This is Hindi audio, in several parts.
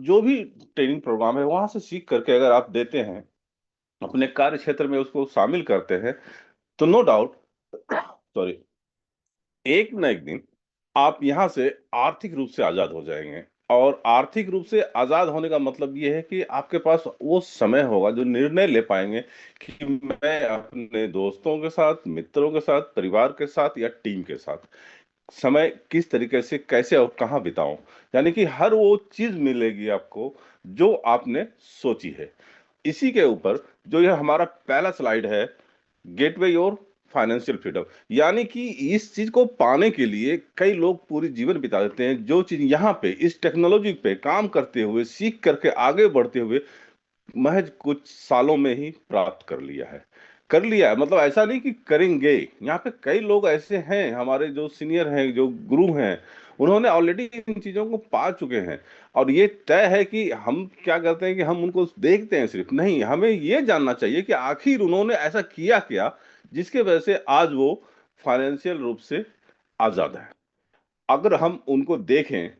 जो भी ट्रेनिंग प्रोग्राम है वहां से सीख करके अगर आप देते हैं, अपने कार्य क्षेत्र में उसको शामिल करते हैं, तो नो डाउट, सॉरी, एक न एक दिन आप यहाँ से आर्थिक रूप से आजाद हो जाएंगे। और आर्थिक रूप से आजाद होने का मतलब ये है कि आपके पास वो समय होगा जो निर्णय ले पाएंगे कि मैं अपने दोस्तों के साथ, मित्रों के साथ, परिवार के साथ या टीम के साथ समय किस तरीके से, कैसे और कहाँ बिताऊं। यानी कि हर वो चीज मिलेगी आपको जो आपने सोची है। इसी के ऊपर जो यह हमारा पहला स्लाइड है, गेटवे योर फाइनेंशियल फ्रीडम, यानी कि इस चीज को पाने के लिए कई लोग पूरी जीवन बिता देते हैं। जो चीज यहाँ पे इस टेक्नोलॉजी पे काम करते हुए, सीख करके आगे बढ़ते हुए महज कुछ सालों में ही प्राप्त कर लिया है। मतलब ऐसा नहीं कि करेंगे। यहाँ पे कई लोग ऐसे हैं, हमारे जो सीनियर हैं, जो गुरु हैं, उन्होंने ऑलरेडी इन चीजों को पा चुके हैं। और ये तय है कि हम क्या करते हैं कि हम उनको देखते हैं, सिर्फ नहीं, हमें ये जानना चाहिए कि आखिर उन्होंने ऐसा किया क्या जिसके वजह से आज वो फाइनेंशियल रूप से आजाद है। अगर हम उनको देखें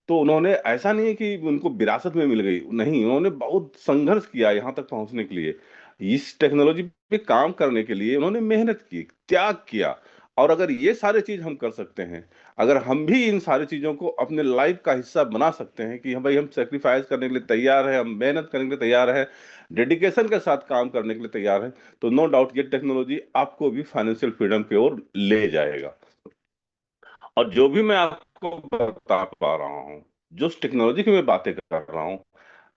तो उन्होंने, ऐसा नहीं है कि उनको विरासत में मिल गई, नहीं, उन्होंने बहुत संघर्ष किया यहाँ तक पहुंचने के लिए। इस टेक्नोलॉजी पे काम करने के लिए उन्होंने मेहनत की, त्याग किया। और अगर ये सारे चीज हम कर सकते हैं, अगर हम भी इन सारी चीजों को अपने लाइफ का हिस्सा बना सकते हैं कि हम भाई, हम सेक्रीफाइस करने के लिए तैयार हैं, हम मेहनत करने के लिए तैयार हैं, डेडिकेशन के साथ काम करने के लिए तैयार हैं, तो नो डाउट ये टेक्नोलॉजी आपको भी फाइनेंशियल फ्रीडम की ओर ले जाएगा। और जो भी मैं आपको बता पा रहा हूँ, जो टेक्नोलॉजी की मैं बातें कर रहा हूँ,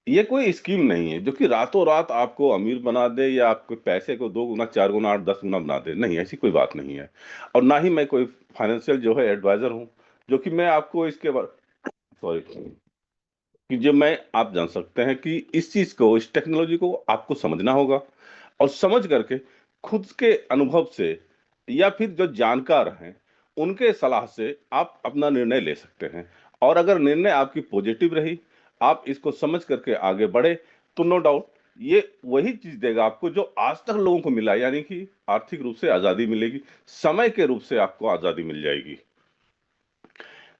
ये कोई स्कीम नहीं है जो कि रातों रात आपको अमीर बना दे या आपके पैसे को 2 गुना, 4 गुना, 8, 10 गुना बना दे। नहीं, ऐसी कोई बात नहीं है। और ना ही मैं कोई फाइनेंशियल जो है एडवाइजर हूँ, जो कि मैं आपको इसके बारे, सॉरी, कि जो मैं, आप जान सकते हैं कि इस चीज को, इस टेक्नोलॉजी को आपको समझना होगा। और समझ करके खुद के अनुभव से या फिर जो जानकार हैं उनके सलाह से आप अपना निर्णय ले सकते हैं। और अगर निर्णय आपकी पॉजिटिव रही, आप इसको समझ करके आगे बढ़े, तो नो डाउट ये वही चीज देगा आपको जो आज तक लोगों को मिला, यानी कि आर्थिक रूप से आजादी मिलेगी, समय के रूप से आपको आजादी मिल जाएगी।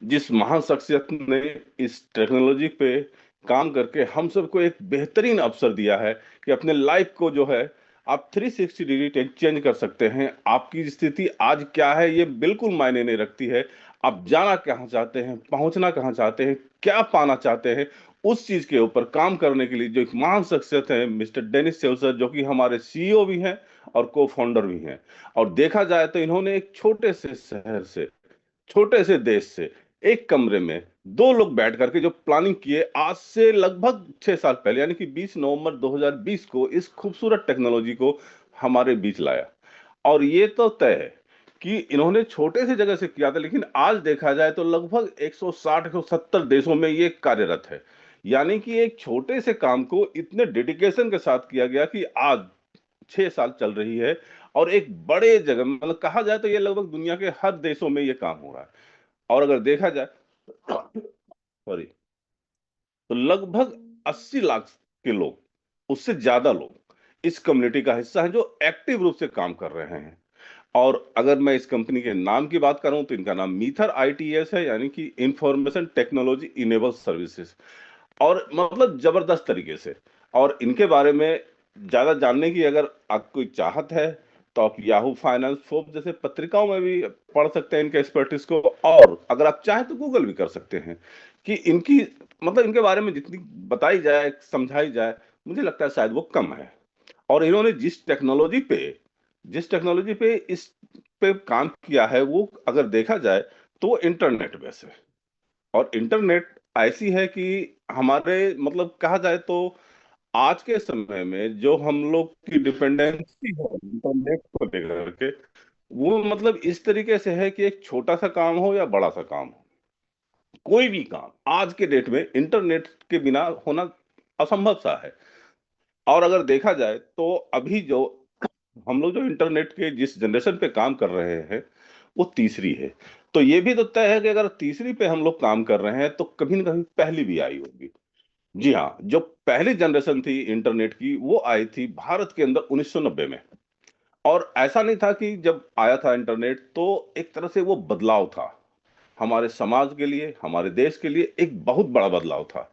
जिस महान शख्सियत ने इस टेक्नोलॉजी पे काम करके हम सबको एक बेहतरीन अवसर दिया है कि अपने लाइफ को जो है आप 360 डिग्री चेंज कर सकते हैं। आपकी स्थिति आज क्या है ये बिल्कुल मायने नहीं रखती है। आप जाना कहाँ चाहते हैं, पहुंचना कहाँ चाहते हैं, क्या पाना चाहते हैं, उस चीज के ऊपर काम करने के लिए जो एक महान शख्सियत है, मिस्टर डेनिस सेल्सर, जो कि हमारे सीईओ भी हैं और को फाउंडर भी हैं। और देखा जाए तो इन्होंने एक छोटे से शहर से, छोटे से देश से, एक कमरे में दो लोग बैठ करके जो प्लानिंग किए, आज से लगभग 6 साल पहले, यानी कि 20 नवंबर 2020 को इस खूबसूरत टेक्नोलॉजी को हमारे बीच लाया। और ये तो तय है कि इन्होंने छोटे से जगह से किया था, लेकिन आज देखा जाए तो लगभग 160 170 देशों में ये कार्यरत है। यानी कि एक छोटे से काम को इतने डेडिकेशन के साथ किया गया कि आज 6 साल चल रही है। और एक बड़े जगह, मतलब कहा जाए तो ये लगभग दुनिया के हर देशों में ये काम हो रहा है। और अगर देखा जाए, सॉरी, तो लगभग 80 लाख के लोग, उससे ज्यादा लोग इस कम्युनिटी का हिस्सा हैं जो एक्टिव रूप से काम कर रहे हैं। और अगर मैं इस कंपनी के नाम की बात करूं तो इनका नाम मीथर आईटीएस है, यानी कि इंफॉर्मेशन टेक्नोलॉजी इनेबल सर्विसेज। और मतलब जबरदस्त तरीके से। और इनके बारे में ज्यादा जानने की अगर आपको चाहत है, तो आप याहू फाइनेंस, फोर्ब्स जैसे पत्रिकाओं में भी पढ़ सकते हैं इनके एक्सपर्टीज को। और अगर आप चाहें तो गूगल भी कर सकते हैं कि इनकी, मतलब इनके बारे में जितनी बताई जाए, समझाई जाए, मुझे लगता है शायद वो कम है। और इन्होंने जिस टेक्नोलॉजी पे इस पे काम किया है, वो अगर देखा जाए तो वो इंटरनेट बेस है। और इंटरनेट ऐसी है कि हमारे, मतलब कहा जाए तो आज के समय में जो हम लोग की डिपेंडेंसी है इंटरनेट को लेकर के, वो मतलब इस तरीके से है कि एक छोटा सा काम हो या बड़ा सा काम हो, कोई भी काम आज के डेट में इंटरनेट के बिना होना असंभव सा है। और अगर देखा जाए तो अभी जो हम लोग जो इंटरनेट के जिस जनरेशन पे काम कर रहे हैं, वो तीसरी है। तो ये भी तो तय है कि अगर तीसरी पे हम लोग काम कर रहे हैं तो कभी ना कभी पहली भी आई होगी। जी हाँ, जो पहली जनरेशन थी इंटरनेट की, वो आई थी भारत के अंदर 1990 में। और ऐसा नहीं था कि जब आया था इंटरनेट तो एक तरह से वो बदलाव था, हमारे समाज के लिए, हमारे देश के लिए एक बहुत बड़ा बदलाव था।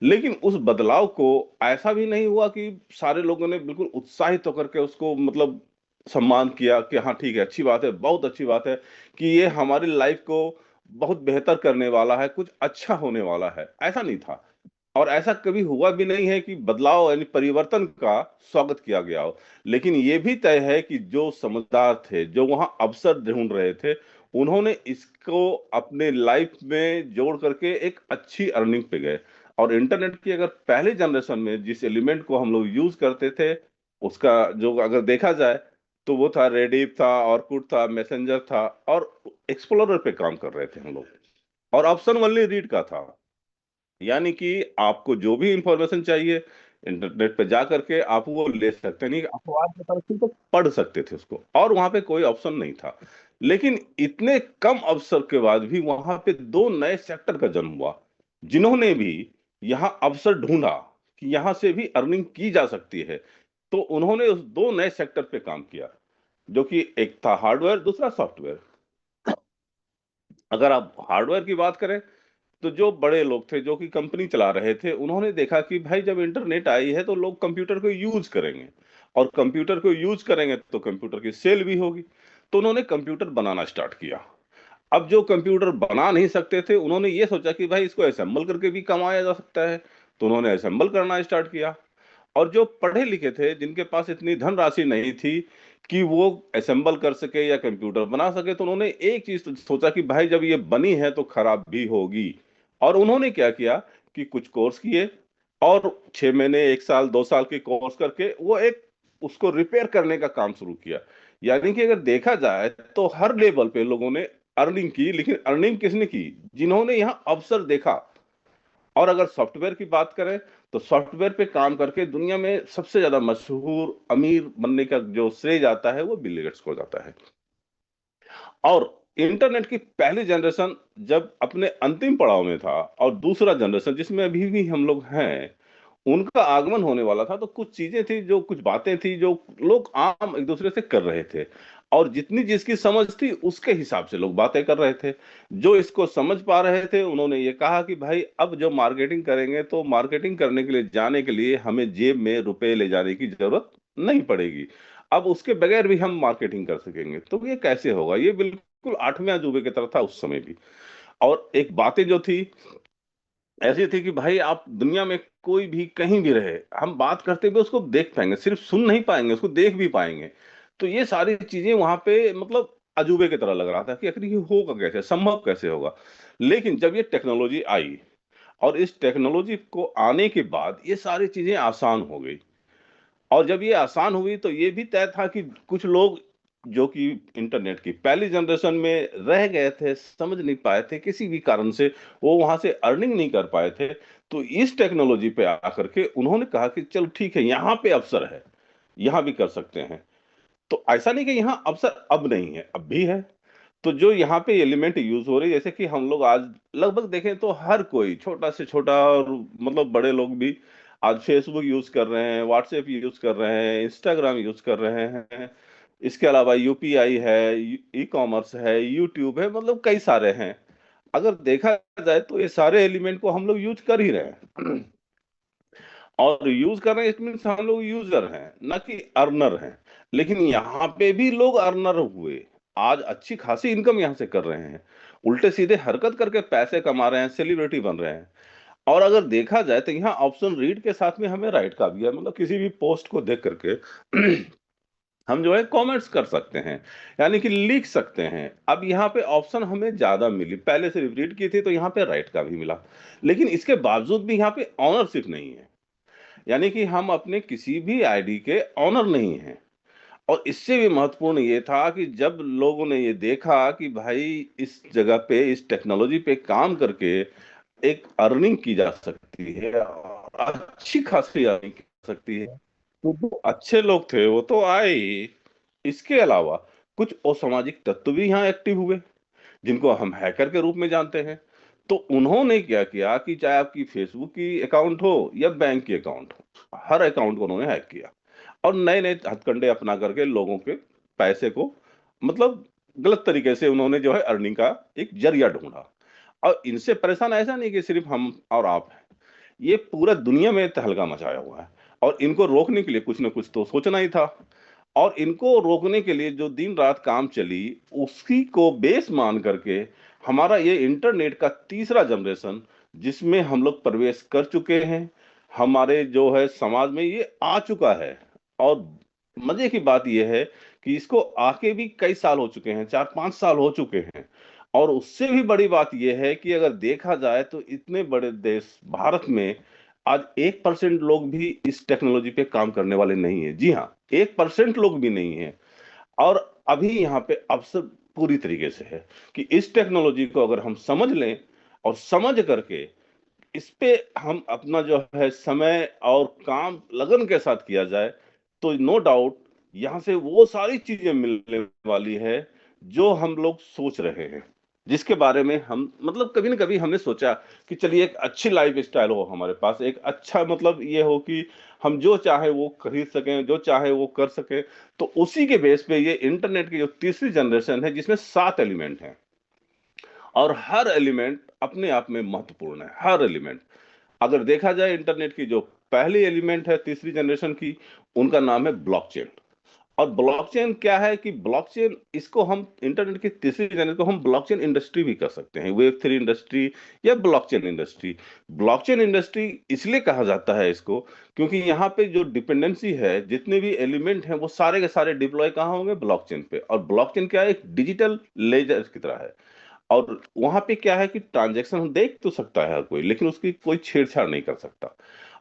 लेकिन उस बदलाव को ऐसा भी नहीं हुआ कि सारे लोगों ने बिल्कुल उत्साहित होकर के उसको मतलब सम्मान किया कि हाँ ठीक है, अच्छी बात है, बहुत अच्छी बात है कि ये हमारी लाइफ को बहुत बेहतर करने वाला है, कुछ अच्छा होने वाला है, ऐसा नहीं था। और ऐसा कभी हुआ भी नहीं है कि बदलाव यानी परिवर्तन का स्वागत किया गया हो। लेकिन ये भी तय है कि जो समझदार थे, जो वहां अवसर ढूंढ रहे थे, उन्होंने इसको अपने लाइफ में जोड़ करके एक अच्छी अर्निंग पे गए। और इंटरनेट की अगर पहले जनरेशन में जिस एलिमेंट को हम लोग यूज करते थे, उसका जो अगर देखा जाए तो वो था रेडिफ था, ऑरकुट था, मैसेंजर था, और एक्सप्लोरर पे काम कर रहे थे हम लोग। और ऑप्शन ओनली रीड का था, यानी कि आपको जो भी इंफॉर्मेशन चाहिए इंटरनेट पे जा करके आप वो ले सकते नहीं, आप आज के तरफ तो पढ़ सकते थे उसको, और वहां पे कोई ऑप्शन नहीं था। लेकिन इतने कम अवसर के बाद भी वहां पे दो नए सेक्टर का जन्म हुआ, जिन्होंने भी यहाँ अवसर ढूंढा कि यहाँ से भी अर्निंग की जा सकती है। तो उन्होंने उस दो नए सेक्टर पे काम किया, जो कि एक था हार्डवेयर, दूसरा सॉफ्टवेयर। अगर आप हार्डवेयर की बात करें तो जो बड़े लोग थे जो कि कंपनी चला रहे थे, उन्होंने देखा कि भाई जब इंटरनेट आई है तो लोग कंप्यूटर को यूज करेंगे, और कंप्यूटर को यूज करेंगे तो कंप्यूटर की सेल भी होगी। तो उन्होंने कंप्यूटर बनाना स्टार्ट किया। अब जो कंप्यूटर बना नहीं सकते थे, उन्होंने ये सोचा कि भाई इसको असेंबल करके भी कमाया जा सकता है, तो उन्होंने असेंबल करना स्टार्ट किया। और जो पढ़े लिखे थे, जिनके पास इतनी धनराशि नहीं थी कि वो असेंबल कर सके या कंप्यूटर बना सके, तो उन्होंने एक चीज सोचा कि भाई जब ये बनी है तो खराब भी होगी। और उन्होंने क्या किया कि कुछ कोर्स किए, और 6 महीने, 1 साल, 2 साल के कोर्स करके वो एक उसको रिपेयर करने का काम शुरू किया। यानी कि अगर देखा जाए तो हर लेवल पे लोगों ने अर्निंग की, लेकिन अर्निंग किसने की? जिन्होंने यहाँ अवसर देखा। और अगर सॉफ्टवेयर की बात करें तो सॉफ्टवेयर पे काम करके दुनिया में सबसे ज्यादा मशहूर अमीर बनने का जो श्रेय जाता है वो बिल गेट्स को जाता है। और इंटरनेट की पहली जनरेशन जब अपने अंतिम पड़ाव में था, और दूसरा जनरेशन जिसमें अभी भी हम लोग हैं, उनका आगमन होने वाला था, तो कुछ चीजें थी, जो कुछ बातें थी जो लोग आम एक दूसरे से कर रहे थे। और जितनी जिसकी समझ थी उसके हिसाब से लोग बातें कर रहे थे। जो इसको समझ पा रहे थे उन्होंने ये कहा कि भाई अब जो मार्केटिंग करेंगे तो मार्केटिंग करने के लिए जाने के लिए हमें जेब में रुपए ले जाने की जरूरत नहीं पड़ेगी। अब उसके बगैर भी हम मार्केटिंग कर सकेंगे। तो ये कैसे होगा? ये बिल्कुल आठवें अजूबे की तरह था उस समय भी। और एक बातें जो थी ऐसी थी कि भाई आप दुनिया में कोई भी कहीं भी रहे, हम बात करते हुए उसको देख पाएंगे, सिर्फ सुन नहीं पाएंगे, उसको देख भी पाएंगे। तो ये सारी चीजें वहां पे मतलब अजूबे की तरह लग रहा था कि आखिर ये होगा कैसे, संभव कैसे होगा। लेकिन जब ये टेक्नोलॉजी आई, और इस टेक्नोलॉजी को आने के बाद ये सारी चीजें आसान हो गई। और जब ये आसान हुई तो ये भी तय था कि कुछ लोग जो कि इंटरनेट की पहली जनरेशन में रह गए थे, समझ नहीं पाए थे किसी भी कारण से, वो वहां से अर्निंग नहीं कर पाए थे। तो इस टेक्नोलॉजी पे आकर के उन्होंने कहा कि चलो ठीक है, यहाँ पे अवसर है, यहाँ भी कर सकते हैं। तो ऐसा नहीं कि यहाँ अवसर अब नहीं है, अब भी है। तो जो यहाँ पे एलिमेंट यूज हो रही है, जैसे कि हम लोग आज लगभग देखें तो हर कोई छोटा से छोटा, और मतलब बड़े लोग भी आज फेसबुक यूज कर रहे हैं, व्हाट्सएप यूज कर रहे हैं, इंस्टाग्राम यूज कर रहे हैं। इसके अलावा यूपीआई है, ई कॉमर्स है, यूट्यूब है, मतलब कई सारे हैं। अगर देखा जाए तो ये सारे एलिमेंट को हम लोग यूज कर ही रहे हैं। और यूज कर रहे हैं, इट मीन्स हम लोग यूजर हैं, ना कि अर्नर हैं। लेकिन यहाँ पे भी लोग अर्नर हुए, आज अच्छी खासी इनकम यहाँ से कर रहे हैं, उल्टे सीधे हरकत करके पैसे कमा रहे हैं, सेलिब्रिटी बन रहे हैं। और अगर देखा जाए तो यहाँ ऑप्शन रीड के साथ में हमें राइट का भी है, मतलब किसी भी पोस्ट को देख करके हम जो है कमेंट्स कर सकते हैं, यानी कि लिख सकते हैं। अब यहाँ पे ऑप्शन हमें ज्यादा मिली, पहले सिर्फ रीड की थी, तो यहाँ पे राइट का भी मिला। लेकिन इसके बावजूद भी यहाँ पे ऑनरशिप नहीं है, यानी कि हम अपने किसी भी आईडी के ऑनर नहीं हैं। और इससे भी महत्वपूर्ण ये था कि जब लोगों ने ये देखा कि भाई इस जगह पे, इस टेक्नोलॉजी पे काम करके एक अर्निंग की जा सकती है, और अच्छी खासी अर्निंग की जा सकती है, तो जो अच्छे लोग थे वो तो आए ही। इसके अलावा कुछ असामाजिक तत्व भी यहाँ एक्टिव हुए, जिनको हम हैकर के रूप में जानते हैं। तो उन्होंने क्या किया कि चाहे आपकी फेसबुक की अकाउंट हो या बैंक की अकाउंट हो, हर अकाउंट को उन्होंने हैक किया, और नए नए हथकंडे अपना करके लोगों के पैसे को मतलब गलत तरीके से उन्होंने जो है अर्निंग का एक जरिया ढूंढा। और इनसे परेशान ऐसा नहीं कि सिर्फ हम और आप हैं, ये पूरा दुनिया में तहलका मचाया हुआ है। और इनको रोकने के लिए कुछ ना कुछ तो सोचना ही था। और इनको रोकने के लिए जो दिन रात काम चली, उसी को बेस मान करके हमारा ये इंटरनेट का तीसरा जनरेशन, जिसमें हम लोग प्रवेश कर चुके हैं, हमारे जो है समाज में ये आ चुका है। और मजे की बात यह है कि इसको आके भी कई साल हो चुके हैं, 4-5 साल हो चुके हैं। और उससे भी बड़ी बात यह है कि अगर देखा जाए तो इतने बड़े देश भारत में आज 1% लोग भी इस टेक्नोलॉजी पे काम करने वाले नहीं है। जी हाँ, 1% लोग भी नहीं है। और अभी यहाँ पे अवसर पूरी तरीके से है कि इस टेक्नोलॉजी को अगर हम समझ लें और समझ करके इस पे हम अपना जो है समय और काम लगन के साथ किया जाए, तो नो डाउट यहाँ से वो सारी चीजें मिलने वाली है जो हम लोग सोच रहे हैं, जिसके बारे में हम मतलब कभी ना कभी हमने सोचा कि चलिए एक अच्छी लाइफ स्टाइल हो हमारे पास, एक अच्छा मतलब ये हो कि हम जो चाहे वो खरीद सकें, जो चाहे वो कर सकें। तो उसी के बेस पे ये इंटरनेट की जो तीसरी जनरेशन है, जिसमें 7 एलिमेंट हैं और हर एलिमेंट अपने आप में महत्वपूर्ण है, हर एलिमेंट। अगर देखा जाए इंटरनेट की जो पहली एलिमेंट है तीसरी जनरेशन की, उनका नाम है ब्लॉकचेन। और ब्लॉकचेन क्या है कि ब्लॉकचेन, इसको हम इंटरनेट की तीसरी जनरेशन को हम ब्लॉकचेन इंडस्ट्री भी कर सकते हैं, वेब 3 इंडस्ट्री या ब्लॉकचेन इंडस्ट्री। ब्लॉकचेन इंडस्ट्री इसलिए कहा जाता है इसको क्योंकि यहाँ पे जो डिपेंडेंसी है, जितने भी एलिमेंट हैं वो सारे के सारे डिप्लॉय कहाँ होंगे, ब्लॉकचेन पे। और ब्लॉकचेन क्या है, एक डिजिटल लेजर की तरह है। और वहां पे क्या है कि ट्रांजैक्शन हम देख तो सकता है हर कोई, लेकिन उसकी कोई छेड़छाड़ नहीं कर सकता।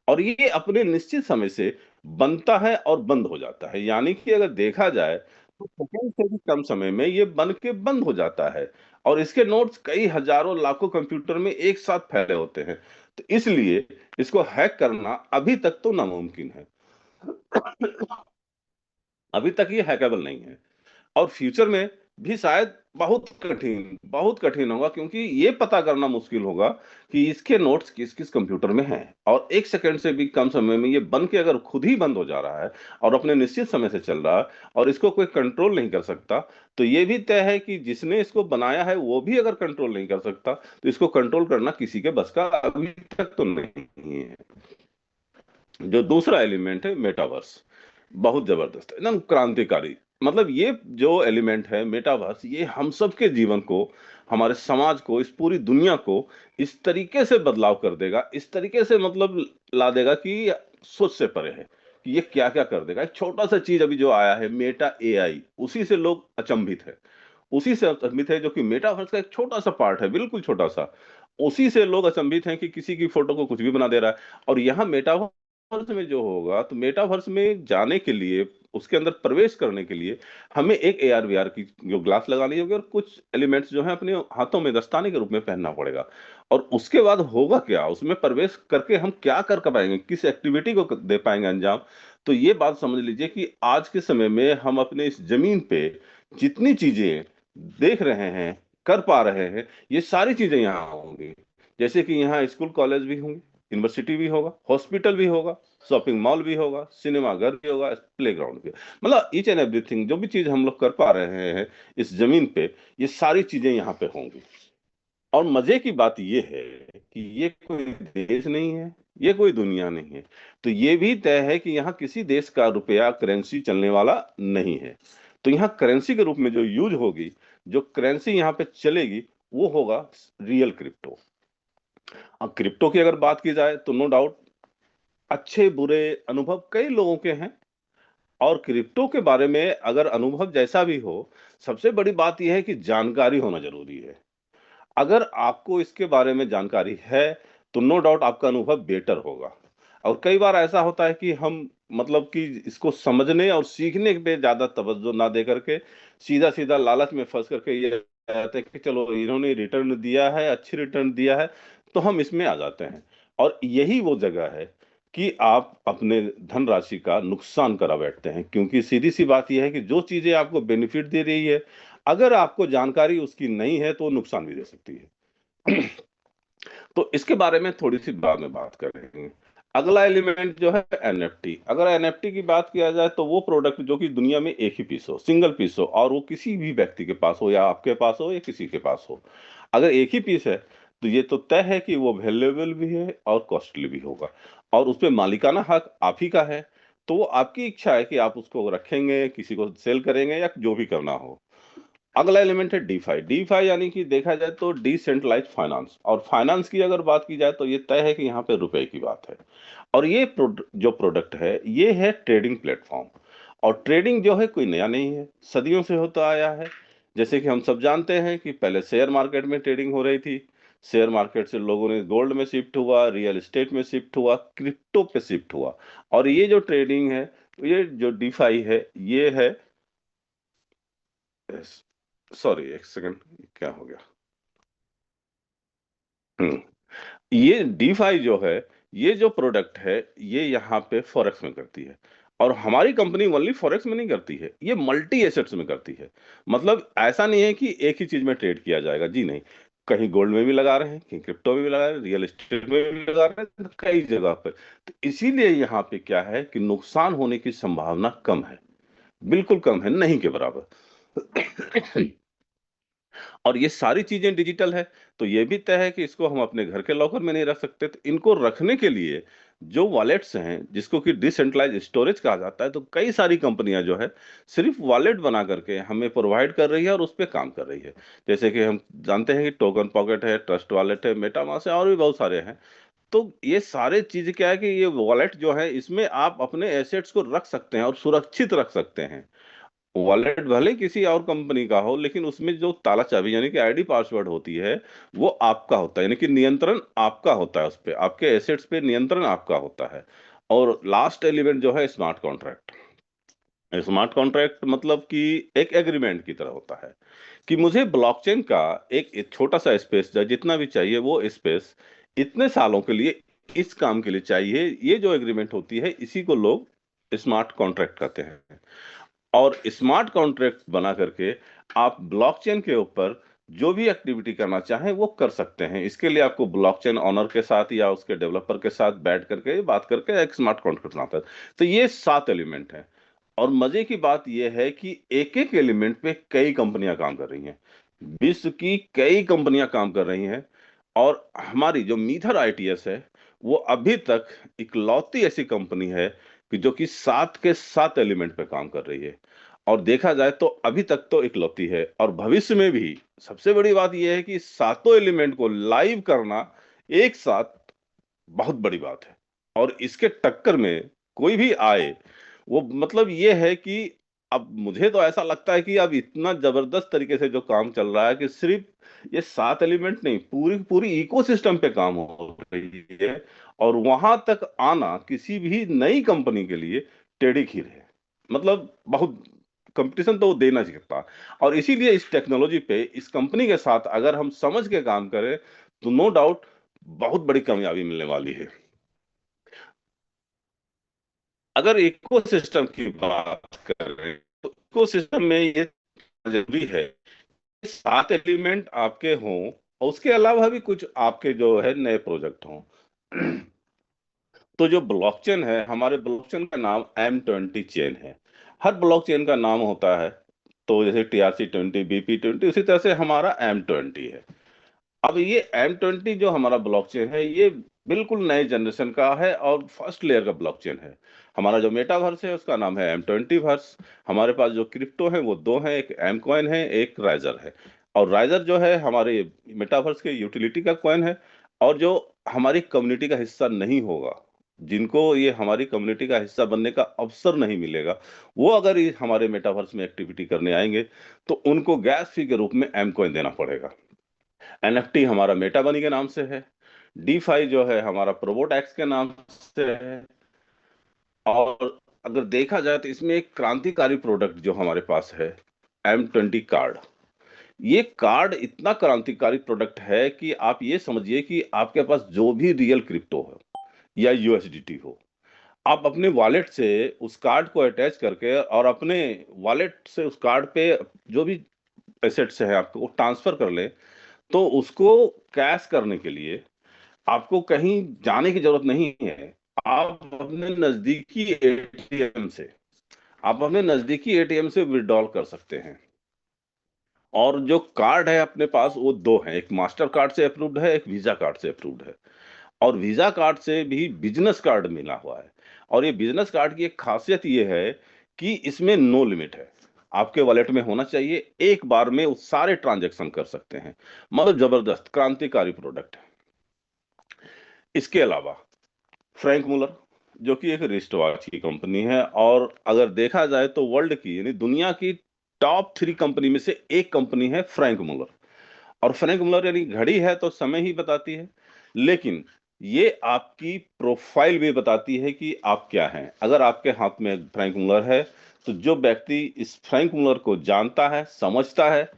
और ये अपने निश्चित समय से बनता है और बंद हो जाता है, यानी कि अगर देखा जाए तो सेकंड से भी कम समय में ये बन के बंद हो जाता है। और इसके नोट्स कई हजारों लाखों कंप्यूटर में एक साथ फैले होते हैं। तो इसलिए इसको हैक करना अभी तक तो नामुमकिन है। अभी तक ये हैकेबल नहीं है। और फ्यूचर में भी शायद बहुत कठिन होगा, क्योंकि ये पता करना मुश्किल होगा कि इसके नोट्स किस किस कंप्यूटर में हैं। और 1 सेकंड से भी कम समय में ये बन के अगर खुद ही बंद हो जा रहा है और अपने निश्चित समय से चल रहा है और इसको कोई कंट्रोल नहीं कर सकता, तो ये भी तय है कि जिसने इसको बनाया है वो भी अगर कंट्रोल नहीं कर सकता, तो इसको कंट्रोल करना किसी के बस का अभी तक तो नहीं है। जो दूसरा एलिमेंट है मेटावर्स, बहुत जबरदस्त है, एकदम क्रांतिकारी। मतलब ये जो एलिमेंट है मेटावर्स, ये हम सबके जीवन को, हमारे समाज को, इस पूरी दुनिया को इस तरीके से बदलाव कर देगा, इस तरीके से मतलब ला देगा कि सोच से परे है कि ये क्या क्या कर देगा। एक छोटा सा चीज अभी जो आया है मेटा एआई, उसी से लोग अचंभित है। उसी से अचंभित है, जो कि मेटावर्स का एक छोटा सा पार्ट है, बिल्कुल छोटा सा। उसी से लोग अचंभित हैं कि किसी की फोटो को कुछ भी बना दे रहा है। और यहाँ मेटावर्स में जो होगा, तो मेटावर्स में जाने के लिए, उसके अंदर प्रवेश करने के लिए हमें एक एआर वीआर की जो ग्लास लगानी होगी और कुछ एलिमेंट्स जो है अपने हाथों में दस्ताने के रूप में पहनना पड़ेगा। और उसके बाद होगा क्या, उसमें प्रवेश करके हम क्या कर पाएंगे, किस एक्टिविटी को दे पाएंगे अंजाम। तो ये बात समझ लीजिए कि आज के समय में हम अपने इस जमीन पे जितनी चीजें देख रहे हैं, कर पा रहे हैं, ये सारी चीजें यहाँ होंगी। जैसे कि यहाँ स्कूल कॉलेज भी होंगे, यूनिवर्सिटी भी होगा, हॉस्पिटल भी होगा, शॉपिंग मॉल भी होगा, सिनेमा घर भी होगा, प्लेग्राउंड भी। मतलब ईच एंड एवरीथिंग, जो भी चीज हम लोग कर पा रहे हैं इस जमीन पे, ये सारी चीजें यहाँ पे होंगी। और मजे की बात ये है कि ये कोई देश नहीं है, ये कोई दुनिया नहीं है। तो ये भी तय है कि यहाँ किसी देश का रुपया, करेंसी चलने वाला नहीं है। तो यहाँ करेंसी के रूप में जो यूज होगी, जो करेंसी यहाँ पे चलेगी, वो होगा रियल क्रिप्टो। अब क्रिप्टो की अगर बात की जाए तो नो डाउट अच्छे बुरे अनुभव कई लोगों के हैं। और क्रिप्टो के बारे में अगर अनुभव जैसा भी हो, सबसे बड़ी बात यह है कि जानकारी होना जरूरी है। अगर आपको इसके बारे में जानकारी है, तो नो डाउट आपका अनुभव बेटर होगा। और कई बार ऐसा होता है कि हम मतलब कि इसको समझने और सीखने पे ज्यादा तवज्जो ना दे करके सीधा सीधा लालच में फंस करके ये कहते हैं कि चलो इन्होंने रिटर्न दिया है, अच्छी रिटर्न दिया है, तो हम इसमें आ जाते हैं। और यही वो जगह है कि आप अपने धनराशि का नुकसान करा बैठते हैं, क्योंकि सीधी सी बात यह है कि जो चीजें आपको बेनिफिट दे रही है, अगर आपको जानकारी उसकी नहीं है तो नुकसान भी दे सकती है। तो इसके बारे में थोड़ी सी बाद में बात करेंगे। अगला एलिमेंट जो है एनएफटी। अगर एनएफटी की बात किया जाए तो वो प्रोडक्ट जो कि दुनिया में एक ही पीस हो, सिंगल पीस हो, और वो किसी भी व्यक्ति के पास हो, या आपके पास हो, या किसी के पास हो। अगर एक ही पीस है तो ये तो तय है कि वो वैल्यूएबल भी है और कॉस्टली भी होगा, और उसपे मालिकाना हक आप ही का है। तो वो आपकी इच्छा है कि आप उसको रखेंगे, किसी को सेल करेंगे या जो भी करना हो। अगला एलिमेंट है डीफाई। डीफाई यानी कि देखा जाए तो डिसेंट्रलाइज फाइनेंस, और फाइनेंस की अगर बात की जाए तो ये तय है कि यहाँ पे रुपए की बात है। और ये जो प्रोडक्ट है ये है ट्रेडिंग प्लेटफॉर्म। और ट्रेडिंग जो है कोई नया नहीं है, सदियों से होता आया है। जैसे कि हम सब जानते हैं कि पहले शेयर मार्केट में ट्रेडिंग हो रही थी, शेयर मार्केट से लोगों ने गोल्ड में शिफ्ट हुआ, रियल एस्टेट में शिफ्ट हुआ, क्रिप्टो पे शिफ्ट हुआ। और ये जो ट्रेडिंग है, ये जो डीफाई है, ये है, सॉरी एक सेकंड, क्या हो गया। हम्म ये डीफाई जो है, ये जो प्रोडक्ट है, ये यहाँ पे फॉरेक्स में करती है। और हमारी कंपनी ओनली फॉरेक्स में नहीं करती है, ये मल्टी एसेट्स में करती है। मतलब ऐसा नहीं है कि एक ही चीज में ट्रेड किया जाएगा, जी नहीं। कहीं गोल्ड में भी लगा रहे हैं, कहीं क्रिप्टो में भी लगा रहे हैं, रियल एस्टेट में भी लगा रहे हैं, तो कई जगह पर। तो इसीलिए यहाँ पे क्या है कि नुकसान होने की संभावना कम है, बिल्कुल कम है, नहीं के बराबर। और ये सारी चीजें डिजिटल है, तो ये भी तय है कि इसको हम अपने घर के लॉकर में नहीं रख सकते। तो इनको रखने के लिए जो वॉलेट्स हैं, जिसको कि डिसेंट्रलाइज स्टोरेज कहा जाता है, तो कई सारी कंपनियां जो है सिर्फ वॉलेट बना करके हमें प्रोवाइड कर रही है और उस पर काम कर रही है। जैसे कि हम जानते हैं कि टोकन पॉकेट है, ट्रस्ट वॉलेट है, मेटामास्क है, और भी बहुत सारे हैं। तो ये सारे चीज क्या है कि ये वॉलेट जो है, इसमें आप अपने एसेट्स को रख सकते हैं और सुरक्षित रख सकते हैं। वॉलेट भले किसी और कंपनी का हो, लेकिन उसमें जो ताला चाबी यानी कि आईडी पासवर्ड होती है, वो आपका होता है, यानी कि नियंत्रण आपका होता है, उस पे आपके एसेट्स पे नियंत्रण आपका होता है। और लास्ट एलिमेंट जो है स्मार्ट कॉन्ट्रैक्ट। स्मार्ट कॉन्ट्रैक्ट मतलब कि एक एग्रीमेंट की तरह होता है कि मुझे ब्लॉकचेन का एक छोटा सा स्पेस, जितना भी चाहिए वो स्पेस इतने सालों के लिए इस काम के लिए चाहिए। ये जो एग्रीमेंट होती है, इसी को लोग स्मार्ट कॉन्ट्रैक्ट कहते हैं। और स्मार्ट कॉन्ट्रैक्ट बना करके आप ब्लॉकचेन के ऊपर जो भी एक्टिविटी करना चाहें वो कर सकते हैं। इसके लिए आपको ब्लॉकचेन ऑनर के साथ या उसके डेवलपर के साथ बैठ करके बात करके एक स्मार्ट कॉन्ट्रैक्ट बनाता है। तो ये 7 एलिमेंट हैं। और मजे की बात यह है कि एक एक एलिमेंट पे कई कंपनियां काम कर रही हैं, विश्व की कई कंपनियां काम कर रही हैं। और हमारी जो मीथर आईटीएस है, वो अभी तक इकलौती ऐसी कंपनी है कि जो कि 7 के 7 एलिमेंट पे काम कर रही है। और देखा जाए तो अभी तक तो इकलौती है, और भविष्य में भी। सबसे बड़ी बात यह है कि सातों एलिमेंट को लाइव करना एक साथ बहुत बड़ी बात है। और इसके टक्कर में कोई भी आए, वो मतलब ये है कि अब मुझे तो ऐसा लगता है कि अब इतना जबरदस्त तरीके से जो काम चल रहा है कि सिर्फ ये 7 एलिमेंट नहीं, पूरी पूरी इकोसिस्टम पे काम हो रही है। और वहां तक आना किसी भी नई कंपनी के लिए टेढ़ी खीर है। मतलब बहुत कंपटीशन तो वो देना चाहता। और इसीलिए इस टेक्नोलॉजी पे, इस कंपनी के साथ अगर हम समझ के काम करें, तो नो डाउट बहुत बड़ी कामयाबी मिलने वाली है। अगर इकोसिस्टम की बात करें तो इकोसिस्टम में ये जरूरी है कि 7 एलिमेंट आपके हों, और उसके अलावा भी कुछ आपके जो है नए प्रोजेक्ट हों। तो जो ब्लॉकचेन है, हमारे ब्लॉकचेन का नाम M20 चेन है। हर ब्लॉकचेन का नाम होता है। तो जैसे TRC20, BP20, उसी तरह से हमारा M20 है। अब ये M20 जो हमारा ब्लॉकचेन है, ये बिल्कुल नए जनरेशन का है और फर्स्ट लेयर का ब्लॉकचेन है। हमारा जो मेटावर्स है उसका नाम है M20 वर्स। हमारे पास जो क्रिप्टो है वो दो हैं, एक एम कॉइन है, एक राइजर है। और राइजर जो है हमारे मेटावर्स के यूटिलिटी का कॉइन है। और जो हमारी कम्युनिटी का हिस्सा नहीं होगा, जिनको ये हमारी कम्युनिटी का हिस्सा बनने का अवसर नहीं मिलेगा, वो अगर ये हमारे मेटावर्स में एक्टिविटी करने आएंगे, तो उनको गैस फी के रूप में एम कॉइन देना पड़ेगा। एनएफटी हमारा मेटा मनी के नाम से है। डीफाई जो है हमारा प्रोबोटैक्स के नाम से है। और अगर देखा जाए तो इसमें एक क्रांतिकारी प्रोडक्ट जो हमारे पास है, M20 कार्ड। ये कार्ड इतना क्रांतिकारी प्रोडक्ट है कि आप ये समझिए कि आपके पास जो भी रियल क्रिप्टो हो या यूएसडीटी हो, आप अपने वॉलेट से उस कार्ड को अटैच करके और अपने वॉलेट से उस कार्ड पे जो भी एसेट्स है आपको ट्रांसफर कर ले। तो उसको कैश करने के लिए आपको कहीं जाने की जरूरत नहीं है। आप अपने नजदीकी एटीएम से आप अपने नजदीकी एटीएम से विड्रॉल कर सकते हैं। और जो कार्ड है अपने पास वो दो हैं, एक मास्टर कार्ड से अप्रूव्ड है, एक वीजा कार्ड से अप्रूव्ड है। और वीजा कार्ड से भी बिजनेस कार्ड मिला हुआ है। और ये बिजनेस कार्ड की एक खासियत ये है कि इसमें नो लिमिट है। आपके वॉलेट में होना चाहिए, एक बार में वो सारे ट्रांजैक्शन कर सकते हैं। मतलब जबरदस्त क्रांतिकारी प्रोडक्ट है। इसके अलावा फ्रैंक मुलर, जो कि एक रिस्ट वॉच की कंपनी है, और अगर देखा जाए तो वर्ल्ड की यानी दुनिया की टॉप 3 कंपनी में से एक कंपनी है फ्रैंक मुलर। और फ्रैंक मुलर यानी घड़ी है तो समय ही बताती है, लेकिन ये आपकी प्रोफाइल भी बताती है कि आप क्या हैं। अगर आपके हाथ में फ्रैंक मुलर है तो जो व्यक्ति इस फ्रैंक मुलर को जानता है, समझता है,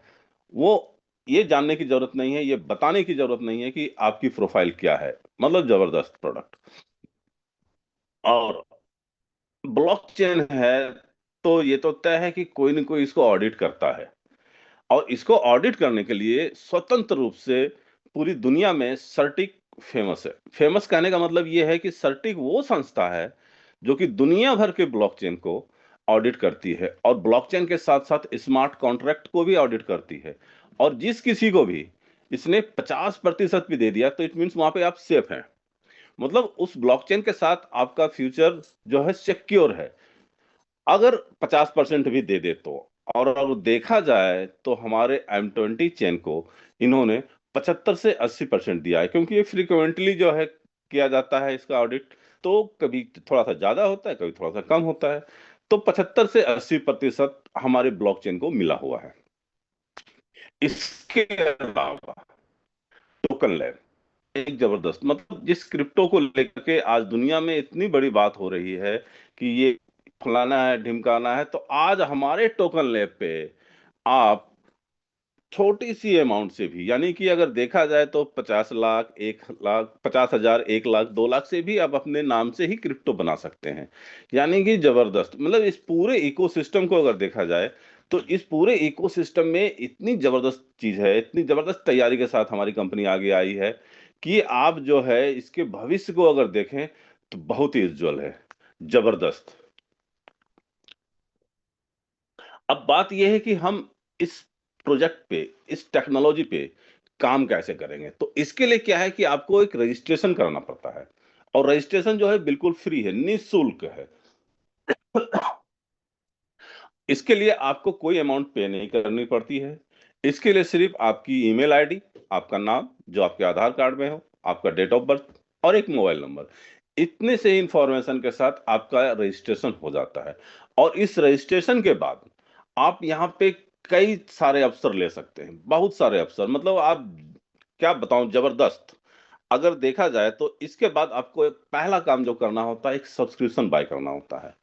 वो ये जानने की जरूरत नहीं है, ये बताने की जरूरत नहीं है कि आपकी प्रोफाइल क्या है। मतलब जबरदस्त प्रोडक्ट। और ब्लॉकचेन है तो ये तो तय है कि कोई न कोई इसको ऑडिट करता है। और इसको ऑडिट करने के लिए स्वतंत्र रूप से पूरी दुनिया में सर्टिक फेमस है। फेमस कहने का मतलब ये है कि सर्टिक वो संस्था है जो कि दुनिया भर के ब्लॉकचेन को ऑडिट करती है, और ब्लॉकचेन के साथ साथ स्मार्ट कॉन्ट्रैक्ट को भी ऑडिट करती है। और जिस किसी को भी इसने 50% भी दे दिया तो इट मीन्स वहां पे आप सेफ हैं। मतलब उस ब्लॉकचेन के साथ आपका फ्यूचर जो है सिक्योर है, अगर 50% भी दे दे तो। और अगर देखा जाए तो हमारे M20 चेन को इन्होंने 75 से 80% दिया है, क्योंकि ये फ्रीक्वेंटली जो है किया जाता है इसका ऑडिट। तो कभी थोड़ा सा ज्यादा होता है, कभी थोड़ा सा कम होता है। तो 75 से 80% हमारे ब्लॉकचेन को मिला हुआ है। इसके अलावा टोकन लैब एक जबरदस्त, मतलब जिस क्रिप्टो को लेकर के आज दुनिया में इतनी बड़ी बात हो रही है कि ये फलाना है ढिमकाना है, तो आज हमारे टोकन लैब पे आप छोटी सी अमाउंट से भी, यानी कि अगर देखा जाए तो 50 लाख, 1 लाख, 50,000, 1 लाख, 2 लाख से भी आप अपने नाम से ही क्रिप्टो बना सकते हैं। यानी कि जबरदस्त, मतलब इस पूरे इकोसिस्टम को अगर देखा जाए तो इस पूरे इकोसिस्टम में इतनी जबरदस्त चीज है, इतनी जबरदस्त तैयारी के साथ हमारी कंपनी आगे आई है कि आप जो है इसके भविष्य को अगर देखें तो बहुत ही उज्जवल है। जबरदस्त। अब बात यह है कि हम इस प्रोजेक्ट पे, इस टेक्नोलॉजी पे काम कैसे करेंगे। तो इसके लिए क्या है कि आपको एक रजिस्ट्रेशन कराना पड़ता है, और रजिस्ट्रेशन जो है बिल्कुल फ्री है, निःशुल्क है। इसके लिए आपको कोई अमाउंट पे नहीं करनी पड़ती है। इसके लिए सिर्फ आपकी ईमेल आईडी, आपका नाम जो आपके आधार कार्ड में हो, आपका डेट ऑफ बर्थ और एक मोबाइल नंबर, इतने से इंफॉर्मेशन के साथ आपका रजिस्ट्रेशन हो जाता है। और इस रजिस्ट्रेशन के बाद आप यहाँ पे कई सारे अवसर ले सकते हैं, बहुत सारे अवसर, मतलब आप क्या बताऊं, जबरदस्त। अगर देखा जाए तो इसके बाद आपको एक पहला काम जो करना होता है, एक सब्सक्रिप्शन बाय करना होता है।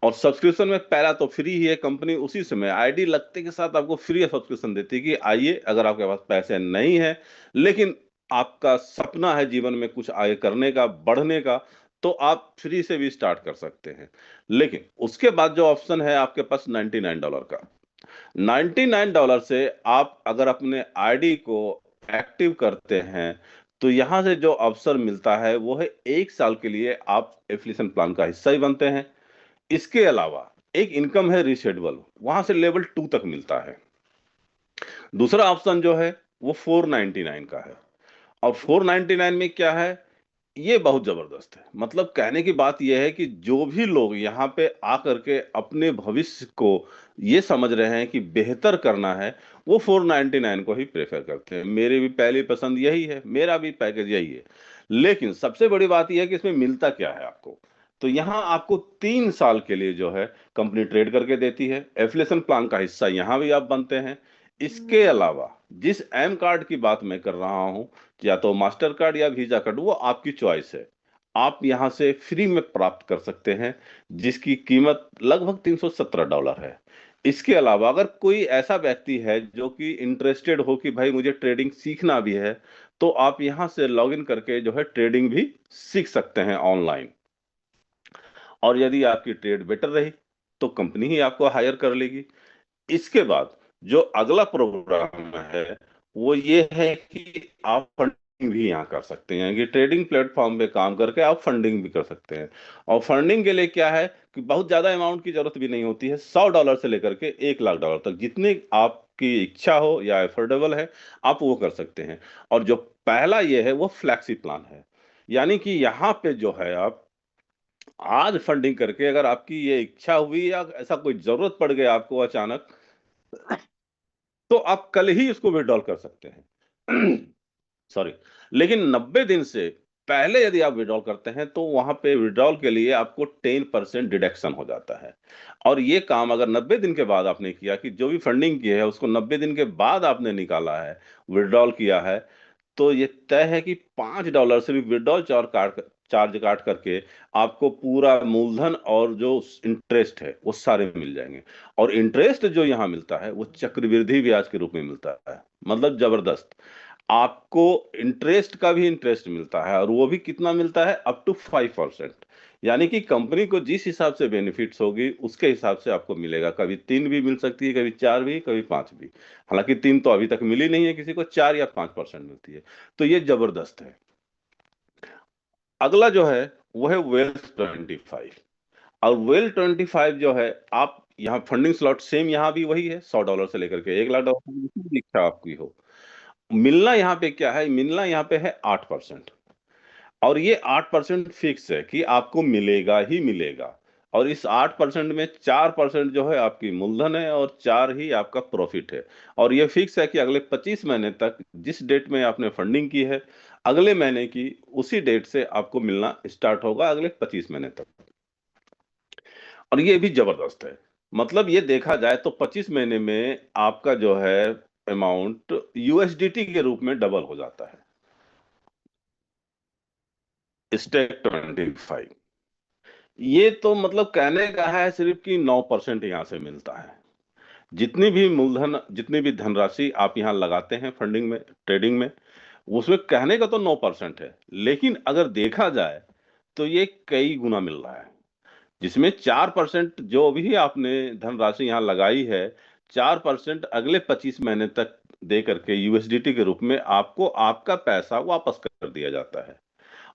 और सब्सक्रिप्शन में पहला तो फ्री ही है, कंपनी उसी समय आईडी लगते के साथ आपको फ्री सब्सक्रिप्शन देती है कि आइए, अगर आपके पास पैसे नहीं है लेकिन आपका सपना है जीवन में कुछ आगे करने का, बढ़ने का, तो आप फ्री से भी स्टार्ट कर सकते हैं। लेकिन उसके बाद जो ऑप्शन है आपके पास $99 का, $99 से आप अगर अपने आईडी को एक्टिव करते हैं तो यहां से जो अवसर मिलता है वो है 1 साल के लिए आप एफिलिएशन प्लान का हिस्सा ही बनते हैं। इसके अलावा एक इनकम है रिशेड्यूल, वहां से लेवल 2 तक मिलता है। दूसरा ऑप्शन जो है वो 499 का है। और 499 में क्या है, ये बहुत जबरदस्त है। मतलब कहने की बात यह है कि जो भी लोग यहाँ पे आकर के अपने भविष्य को ये समझ रहे हैं कि बेहतर करना है, वो 499 को ही प्रेफर करते हैं। मेरी भी पहली पसंद यही है, मेरा भी पैकेज यही है। लेकिन सबसे बड़ी बात यह है कि इसमें मिलता क्या है आपको। तो यहाँ आपको 3 साल के लिए जो है कंपनी ट्रेड करके देती है, एफिलिएशन प्लान का हिस्सा यहाँ भी आप बनते हैं। इसके अलावा जिस एम कार्ड की बात मैं कर रहा हूं, या तो मास्टर कार्ड या वीजा कार्ड, वो आपकी चॉइस है, आप यहां से फ्री में प्राप्त कर सकते हैं, जिसकी कीमत लगभग $317 है। इसके अलावा अगर कोई ऐसा व्यक्ति है जो कि इंटरेस्टेड हो कि भाई मुझे ट्रेडिंग सीखना भी है, तो आप यहां से लॉग इन करके जो है ट्रेडिंग भी सीख सकते हैं ऑनलाइन। और यदि आपकी ट्रेड बेटर रही तो कंपनी ही आपको हायर कर लेगी। इसके बाद जो अगला प्रोग्राम है वो ये है कि आप फंडिंग भी यहाँ कर सकते हैं, कि ट्रेडिंग प्लेटफॉर्म पे काम करके आप फंडिंग भी कर सकते हैं। और फंडिंग के लिए क्या है कि बहुत ज्यादा अमाउंट की जरूरत भी नहीं होती है, $100 से लेकर के $1 लाख तक जितने आप आपकी इच्छा हो या अफोर्डेबल है, आप वो कर सकते हैं। और जो पहला ये है वो फ्लैक्सी प्लान है, यानी कि यहाँ पे जो है आप आज फंडिंग करके अगर आपकी ये इच्छा हुई या ऐसा कोई जरूरत पड़ गई आपको अचानक, तो आप कल ही इसको विड्रॉल कर सकते हैं। सॉरी। लेकिन 90 दिन से पहले यदि आप विड्रॉल करते हैं तो वहां पे विड्रॉल के लिए आपको 10% डिडक्शन हो जाता है। और ये काम अगर 90 दिन के बाद आपने किया, कि जो भी फंडिंग की है उसको 90 दिन के बाद आपने निकाला है, विड्रॉल किया है, तो ये तय है कि $5 सिर्फ विड्रॉल चार्ज काट करके आपको पूरा मूलधन और जो इंटरेस्ट है वो सारे मिल जाएंगे। और इंटरेस्ट जो यहाँ मिलता है वो चक्रवृद्धि ब्याज के रूप में मिलता है, मतलब जबरदस्त। आपको इंटरेस्ट का भी इंटरेस्ट मिलता है, और वो भी कितना मिलता है, अप टू 5%। यानी कि कंपनी को जिस हिसाब से बेनिफिट्स होगी उसके हिसाब से आपको मिलेगा। कभी 3 भी मिल सकती है, कभी 4 भी, कभी 5 भी। हालांकि 3 तो अभी तक मिली नहीं है किसी को, 4 या 5% मिलती है। तो ये जबरदस्त है। अगला जो है वो है वेल्थ 25। और वेल्थ 25 जो है, आप यहाँ फंडिंग स्लॉट सेम यहाँ भी वही है, $100 से लेकर के $1,00,000 जितनी भी इच्छा आपकी हो। मिलना यहाँ पे क्या है, मिलना यहाँ पे है 8%। और ये 8% फिक्स है कि आपको मिलेगा ही मिलेगा। और इस 8% में 4% जो है आपकी मूलधन है और 4 ही आपका प्रॉफिट है। और ये फिक्स है कि अगले 25 महीने तक जिस डेट में आपने फंडिंग की है, अगले महीने की उसी डेट से आपको मिलना स्टार्ट होगा, अगले 25 महीने तक। और ये भी जबरदस्त है। मतलब ये देखा जाए तो 25 महीने में आपका जो है अमाउंट यूएसडीटी के रूप में डबल हो जाता है। स्टेक 25, ये तो मतलब कहने का है सिर्फ कि 9% यहाँ से मिलता है। जितनी भी मूलधन, जितनी भी धनराशि आप यहाँ लगाते हैं फंडिंग में, ट्रेडिंग में, उसमें कहने का तो 9% है, लेकिन अगर देखा जाए तो ये कई गुना मिल रहा है। जिसमें 4% जो भी आपने धनराशि यहाँ लगाई है, 4% अगले 25 महीने तक दे करके यूएसडीटी के रूप में आपको आपका पैसा वापस कर दिया जाता है।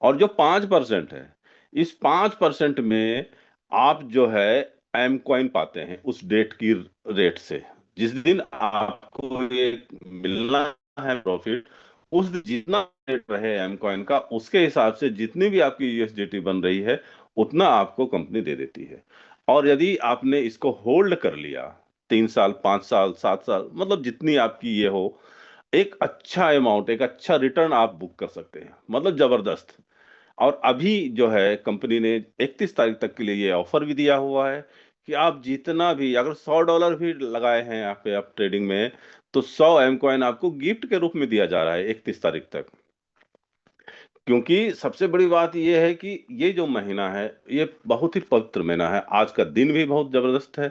और जो 5% है, इस 5% में आप जो है एम कॉइन पाते हैं उस डेट की रेट से। जिस दिन आपको ये मिलना है प्रॉफिट, उस दिन जितना रेट रहे एम कॉइन का, उसके हिसाब से जितनी भी आपकी यूएसडीटी बन रही है उतना आपको कंपनी दे देती है। और यदि आपने इसको होल्ड कर लिया 3 साल, 5 साल, 7 साल, मतलब जितनी आपकी ये हो, एक अच्छा अमाउंट, एक अच्छा रिटर्न आप बुक कर सकते हैं, मतलब जबरदस्त। और अभी जो है कंपनी ने 31 तारीख तक के लिए ये ऑफर भी दिया हुआ है कि आप जितना भी, अगर $100 भी लगाए हैं यहाँ पे आप ट्रेडिंग में, तो 100 एम कॉइन आपको गिफ्ट के रूप में दिया जा रहा है 31 तारीख तक। क्योंकि सबसे बड़ी बात यह है कि ये जो महीना है ये बहुत ही पवित्र महीना है। आज का दिन भी बहुत जबरदस्त है,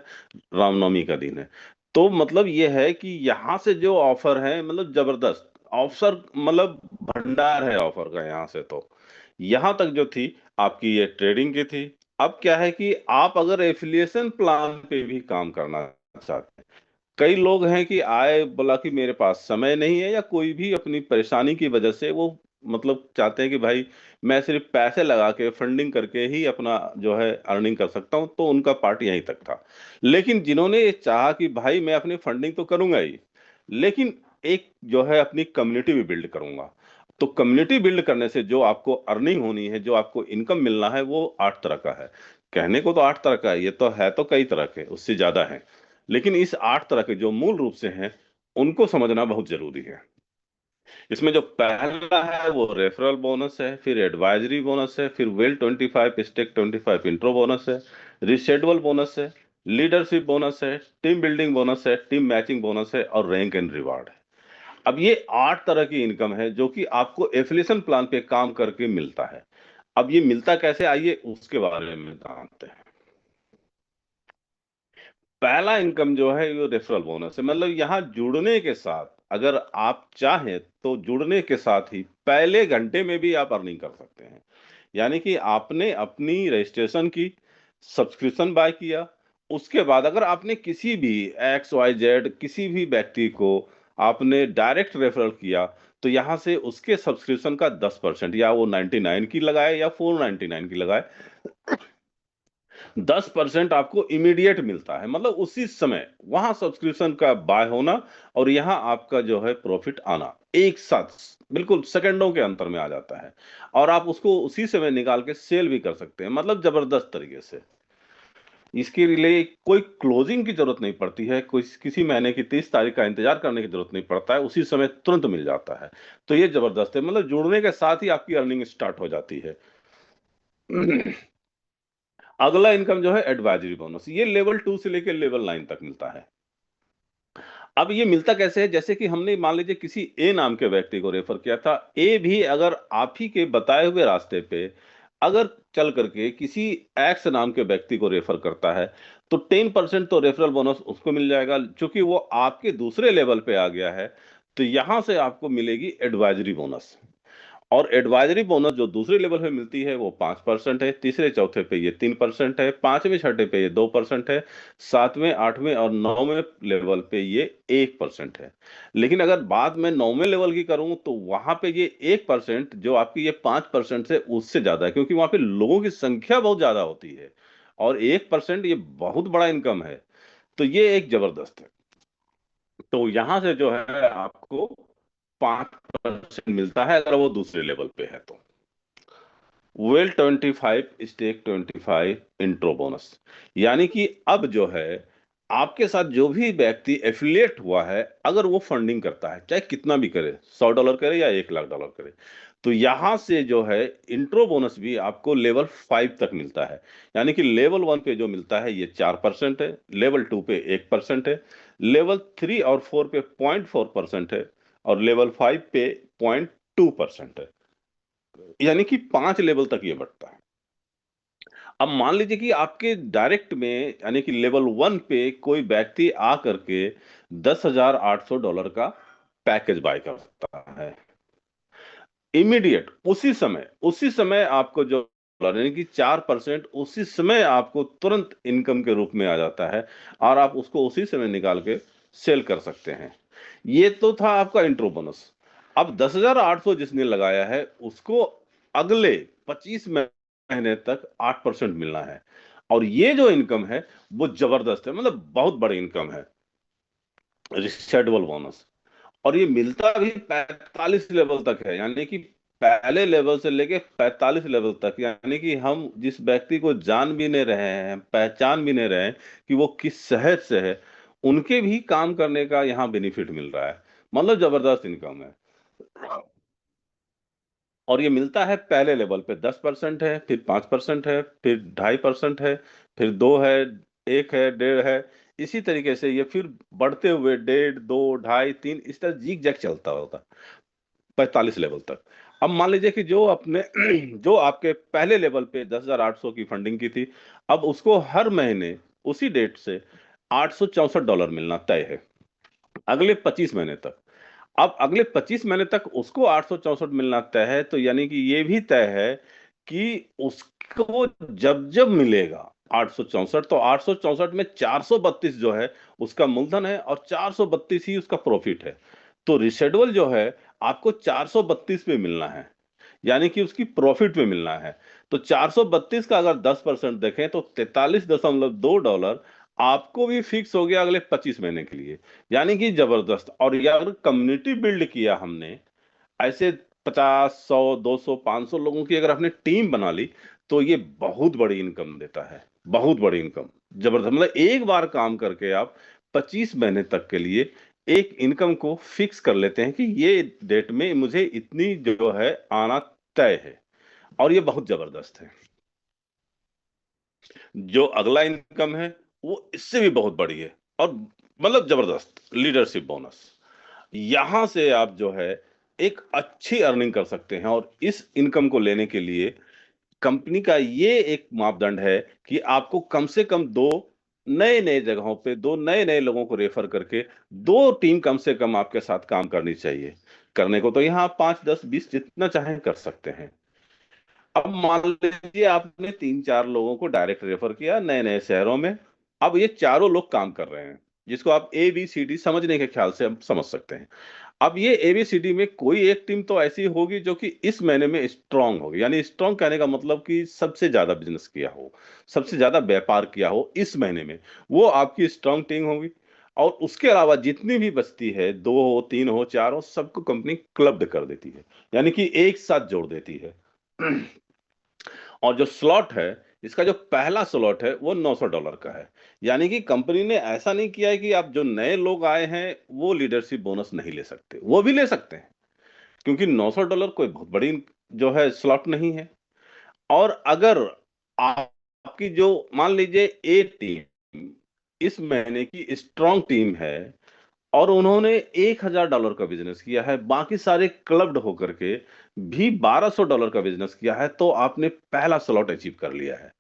रामनवमी का दिन है। तो मतलब ये है कि यहाँ से जो ऑफर है, मतलब जबरदस्त ऑफर, मतलब भंडार है ऑफर का यहाँ से। तो यहाँ तक जो थी आपकी ये ट्रेडिंग की थी। अब क्या है कि आप अगर एफिलिएशन प्लान पे भी काम करना चाहते हैं, कई लोग हैं कि आए बोला कि मेरे पास समय नहीं है, या कोई भी अपनी परेशानी की वजह से वो मतलब चाहते हैं कि भाई मैं सिर्फ पैसे लगा के फंडिंग करके ही अपना जो है अर्निंग कर सकता हूं, तो उनका पार्ट यहीं तक था। लेकिन जिन्होंने ये चाहा कि भाई मैं अपनी फंडिंग तो करूंगा ही, लेकिन एक जो है अपनी कम्युनिटी भी बिल्ड करूंगा। तो कम्युनिटी बिल्ड करने से जो आपको अर्निंग होनी है, जो आपको इनकम मिलना है, वो 8 तरह का है। कहने को तो 8 तरह का है, ये तो कई तरह के, उससे ज्यादा है। लेकिन इस 8 तरह के जो मूल रूप से हैं, उनको समझना बहुत जरूरी है। इसमें जो पहला है वो रेफरल बोनस है, फिर एडवाइजरी बोनस है, फिर वेल 25, स्टेक 25 इंट्रो बोनस है, रिशेड्यूल बोनस है, लीडरशिप बोनस है, टीम बिल्डिंग बोनस है, टीम मैचिंग बोनस है, और रैंक एंड रिवार्ड है। अब ये 8 तरह की इनकम है जो कि आपको एफिलिएशन प्लान पे काम करके मिलता है। अब ये मिलता कैसे, आइए उसके बारे में जानते हैं। पहला इनकम जो है ये रेफरल बोनस है। मतलब यहाँ जुड़ने के साथ, अगर आप चाहें तो जुड़ने के साथ ही पहले घंटे में भी आप अर्निंग कर सकते हैं। यानी कि आपने अपनी रजिस्ट्रेशन की, सब्सक्रिप्शन बाय किया, उसके बाद अगर आपने किसी भी XYZ किसी भी व्यक्ति को आपने डायरेक्ट रेफरल किया, तो यहाँ से उसके सब्सक्रिप्शन का 10%, या वो 99 की लगाए या 499 की लगाए, 10% आपको इमीडिएट मिलता है, मतलब उसी समय वहां सब्सक्रिप्शन का बाय होना और यहाँ आपका जो है प्रॉफिट आना एक साथ बिल्कुल सेकंडों के अंतर में आ जाता है, और आप उसको उसी समय निकाल के सेल भी कर सकते हैं, मतलब जबरदस्त तरीके से। इसके लिए कोई क्लोजिंग की जरूरत नहीं पड़ती है, कोई किसी महीने की 30 तारीख का इंतजार करने की जरूरत नहीं पड़ता है, उसी समय तुरंत मिल जाता है। तो ये जबरदस्त है, मतलब जुड़ने के साथ ही आपकी अर्निंग स्टार्ट हो जाती है। अगला इनकम जो है एडवाइजरी बोनस, ये लेवल 2 से लेकर लेवल 9 तक मिलता है। अब ये मिलता कैसे है, जैसे कि हमने मान लीजिए किसी ए नाम के व्यक्ति को रेफर किया था, ए भी अगर आप ही के बताए हुए रास्ते पे अगर चल करके किसी एक्स नाम के व्यक्ति को रेफर करता है, तो 10% तो रेफरल बोनस उसको मिल जाएगा, क्योंकि वो आपके दूसरे लेवल पे आ गया है। तो यहां से आपको मिलेगी एडवाइजरी बोनस, और एडवाइजरी बोनस जो दूसरे लेवल पे मिलती है वो 5% है, तीसरे चौथे पे ये 3% है, पांचवें छठे पे ये 2% है, सातवें आठवें और नौवें लेवल पे ये 1% है। लेकिन अगर बात मैं नौवें लेवल की करूं तो वहां पे ये 1% जो आपकी ये 5% से उससे ज्यादा है, क्योंकि वहां पे लोगों की संख्या बहुत ज्यादा होती है, और 1% ये बहुत बड़ा इनकम है। तो ये एक जबरदस्त है। तो यहां से जो है आपको 5% मिलता है अगर वो दूसरे लेवल पे है तो। वेल 25 स्टेक 25 इंट्रो बोनस, यानी कि अब जो है आपके साथ जो भी व्यक्ति एफिलिएट हुआ है, अगर वो फंडिंग करता है चाहे कितना भी करे, $100 करे या $1,00,000 करे, तो यहां से जो है इंट्रो बोनस भी आपको लेवल 5 तक मिलता है। यानी कि लेवल 1 पे जो मिलता है ये 4% है, लेवल 2 पे 1% है, लेवल 3 और 4 पे 0.4% है, और लेवल 5 पे 0.2% है। यानी कि 5 लेवल तक ये बढ़ता है। अब मान लीजिए कि आपके डायरेक्ट में यानी कि लेवल 1 पे कोई व्यक्ति आ करके $10,800 का पैकेज बाय करता है, इमीडिएट उसी समय आपको जो यानी कि 4% उसी समय आपको तुरंत इनकम के रूप में आ जाता है, और आप उसको उसी समय निकाल के सेल कर सकते हैं। ये तो था आपका इंट्रो बोनस। अब 10,800 जिसने लगाया है उसको अगले 25 महीने तक 8% मिलना है, और ये जो इनकम है वो जबरदस्त है, मतलब बहुत बड़ी इनकम है, रिसेटेबल बोनस। और ये मिलता भी 45 लेवल तक है, यानी कि पहले लेवल से लेके 45 लेवल तक, यानी कि हम जिस व्यक्ति को जान भी नहीं रहे हैं, पहचान भी नहीं रहे हैं कि वो किस शहर से है, उनके भी काम करने का यहाँ बेनिफिट मिल रहा है। मतलब जबरदस्त इनकम है। और ये मिलता है पहले लेवल पे 10% है, फिर 5% है, फिर 2.5% है, फिर 2 है, 1 है, 1.5 है। इसी तरीके से ये फिर बढ़ते हुए 1.5, 2, 2.5, 3 इस तरह जीग जैग चलता होता 45 लेवल तक। अब मान लीजिए कि जो अपने जो आपके पहले लेवल पे 10,800 की फंडिंग की थी, अब उसको हर महीने उसी डेट से $864 मिलना तय है अगले 25 महीने तक। अब अगले 25 महीने तक उसको 864 मिलना तय है, तो यानी कि ये भी तय है कि उसको जब जब मिलेगा 864, तो 864 में 432 जो है उसका मूलधन है, और 432 ही उसका प्रॉफिट है। तो रिसिडुअल जो है आपको 432 पे मिलना है, यानी कि उसकी प्रॉफिट पे मिलना है। तो 432 का अगर 10% देखें तो $43.2 आपको भी फिक्स हो गया अगले 25 महीने के लिए। यानी कि जबरदस्त। और ये अगर कम्युनिटी बिल्ड किया हमने, ऐसे 50, 100, 200, 500 लोगों की अगर आपने टीम बना ली, तो ये बहुत बड़ी इनकम देता है, बहुत बड़ी इनकम। जबरदस्त, मतलब एक बार काम करके आप 25 महीने तक के लिए एक इनकम को फिक्स कर लेते हैं कि ये डेट में मुझे इतनी जो है आना तय है, और ये बहुत जबरदस्त है। जो अगला इनकम है वो इससे भी बहुत बड़ी है, और मतलब जबरदस्त लीडरशिप बोनस। यहां से आप जो है एक अच्छी अर्निंग कर सकते हैं, और इस इनकम को लेने के लिए कंपनी का ये एक मापदंड है कि आपको कम से कम दो नए नए जगहों पे दो नए नए लोगों को रेफर करके दो टीम कम से कम आपके साथ काम करनी चाहिए। करने को तो यहाँ आप 5, 10, 20 जितना चाहें कर सकते हैं। अब मान लीजिए आपने 3, 4 लोगों को डायरेक्ट रेफर किया नए नए शहरों में। अब ये चारों लोग काम कर रहे हैं, जिसको आप ABCD समझने के ख्याल से हम समझ सकते हैं। अब ये एबीसीडी में कोई एक टीम तो ऐसी होगी जो कि इस महीने में स्ट्रांग होगी, यानी स्ट्रांग कहने का मतलब कि सबसे ज्यादा बिजनेस किया हो, सबसे ज्यादा व्यापार किया हो इस महीने में, वो आपकी स्ट्रांग टीम होगी। और उसके अलावा जितनी भी बचती है, दो हो, तीन हो, चार हो, सबको कंपनी क्लब्ड कर देती है, यानी कि एक साथ जोड़ देती है। और जो स्लॉट है, इसका जो पहला स्लॉट है वो $900 का है। यानी कि कंपनी ने ऐसा नहीं किया है कि आप जो नए लोग आए हैं वो लीडरशिप बोनस नहीं ले सकते, वो भी ले सकते हैं, क्योंकि $900 कोई बहुत बड़ी जो है स्लॉट नहीं है। और अगर आपकी जो मान लीजिए ए टीम इस महीने की स्ट्रांग टीम है और उन्होंने $1000 का बिजनेस किया है, बाकी सारे क्लब्ड होकर के भी $1200 का बिजनेस किया है, तो आपने पहला स्लॉट अचीव कर लिया है।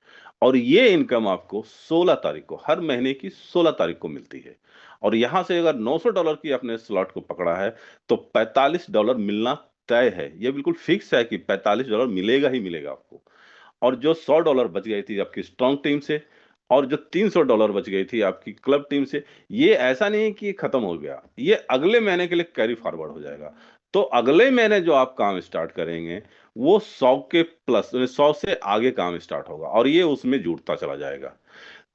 और ये इनकम आपको 16 तारीख को, हर महीने की 16 तारीख को मिलती है। और यहां से अगर $900 की आपने स्लॉट को पकड़ा है, तो $45 मिलना तय है, ये बिल्कुल फिक्स है कि $45 मिलेगा ही मिलेगा आपको। और जो $100 बच गई थी आपकी स्ट्रांग टीम से, और जो $300 बच गई थी आपकी क्लब टीम से, ये ऐसा नहीं कि खत्म हो गया, ये अगले महीने के लिए कैरी फॉरवर्ड हो जाएगा। तो अगले महीने जो आप काम स्टार्ट करेंगे, वो 100 के प्लस, 100 से आगे काम स्टार्ट होगा और ये उसमें जुड़ता चला जाएगा।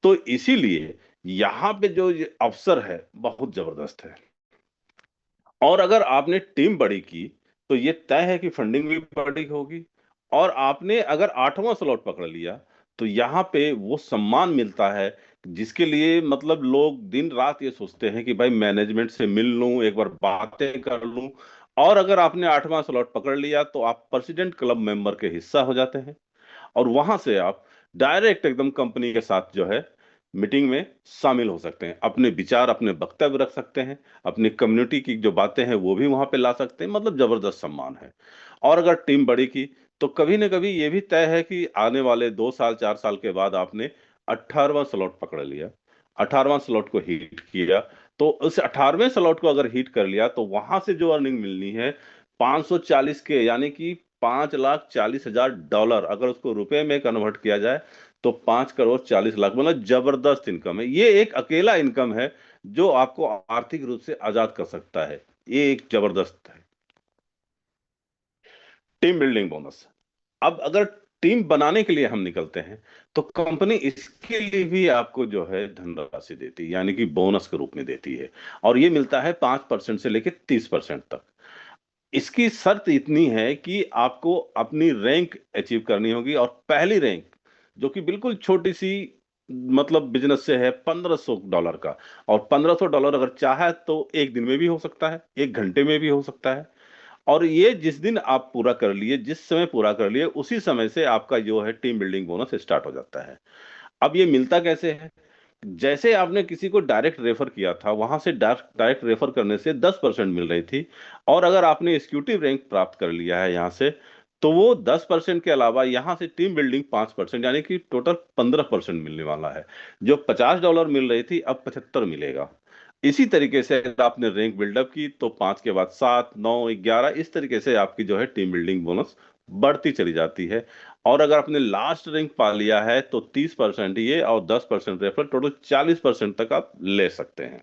तो इसीलिए यहाँ पे जो ये अवसर है बहुत जबरदस्त है। और अगर आपने टीम बड़ी की, तो ये तय है कि फंडिंग भी बड़ी होगी। और आपने अगर 8वां स्लॉट पकड़ लिया, तो यहाँ पे वो सम्मान मिलता है जिसके लिए मतलब लोग दिन रात ये सोचते हैं कि भाई मैनेजमेंट से मिल लूं, एक बार बातें कर लूं। और अगर आपने 8वां स्लॉट पकड़ लिया, तो आप प्रेसिडेंट क्लब मेंबर के हिस्सा हो जाते हैं। और वहां से आप डायरेक्ट एकदम कंपनी के साथ जो है मीटिंग में शामिल हो सकते हैं, अपने विचार, अपने वक्तव्य रख सकते हैं, अपनी कम्युनिटी की जो बातें हैं वो भी वहां पे ला सकते हैं, मतलब जबरदस्त सम्मान है। और अगर टीम बड़ी की, तो कभी ना कभी ये भी तय है कि आने वाले 2 साल 4 साल के बाद आपने 18वां स्लॉट पकड़ लिया, 18वां स्लॉट को हिट किया, तो उस 18वें स्लॉट को अगर हिट कर लिया, तो वहां से जो अर्निंग मिलनी है 540 के, यानी कि $5,40,000, अगर उसको रुपए में कन्वर्ट किया जाए तो 5,40,00,000, मतलब जबरदस्त इनकम है। ये एक अकेला इनकम है जो आपको आर्थिक रूप से आजाद कर सकता है। ये एक जबरदस्त है। Team building bonus. अब अगर टीम बनाने के लिए हम निकलते हैं, तो कंपनी इसके लिए भी आपको जो है धनराशि देती है, यानी कि बोनस के रूप में देती है। और ये मिलता है 5% से लेकर 30% तक। इसकी शर्त इतनी है कि आपको अपनी रैंक अचीव करनी होगी, और पहली रैंक जो कि बिल्कुल छोटी सी मतलब बिजनेस से है, $1500 का। और $1500 अगर चाहे तो एक दिन में भी हो सकता है, एक घंटे में भी हो सकता है। और ये जिस दिन आप पूरा कर लिए, जिस समय पूरा कर लिए, उसी समय से आपका जो है टीम बिल्डिंग बोनस स्टार्ट हो जाता है। अब ये मिलता कैसे है? जैसे आपने किसी को डायरेक्ट रेफर किया था, वहां से डायरेक्ट रेफर करने से 10% मिल रही थी। और अगर आपने एग्जीक्यूटिव रैंक प्राप्त कर लिया है यहाँ से, तो वो 10% के अलावा यहाँ से टीम बिल्डिंग 5%, यानी कि टोटल 15% मिलने वाला है। जो $50 मिल रही थी, अब 75 मिलेगा। इसी तरीके से अगर आपने रैंक बिल्डअप की, तो 5 के बाद 7, 9, 11, इस तरीके से आपकी जो है टीम बिल्डिंग बोनस बढ़ती चली जाती है। और अगर आपने लास्ट रैंक पा लिया है, तो 30% ये और 10% रेफर, टोटल 40% तक आप ले सकते हैं।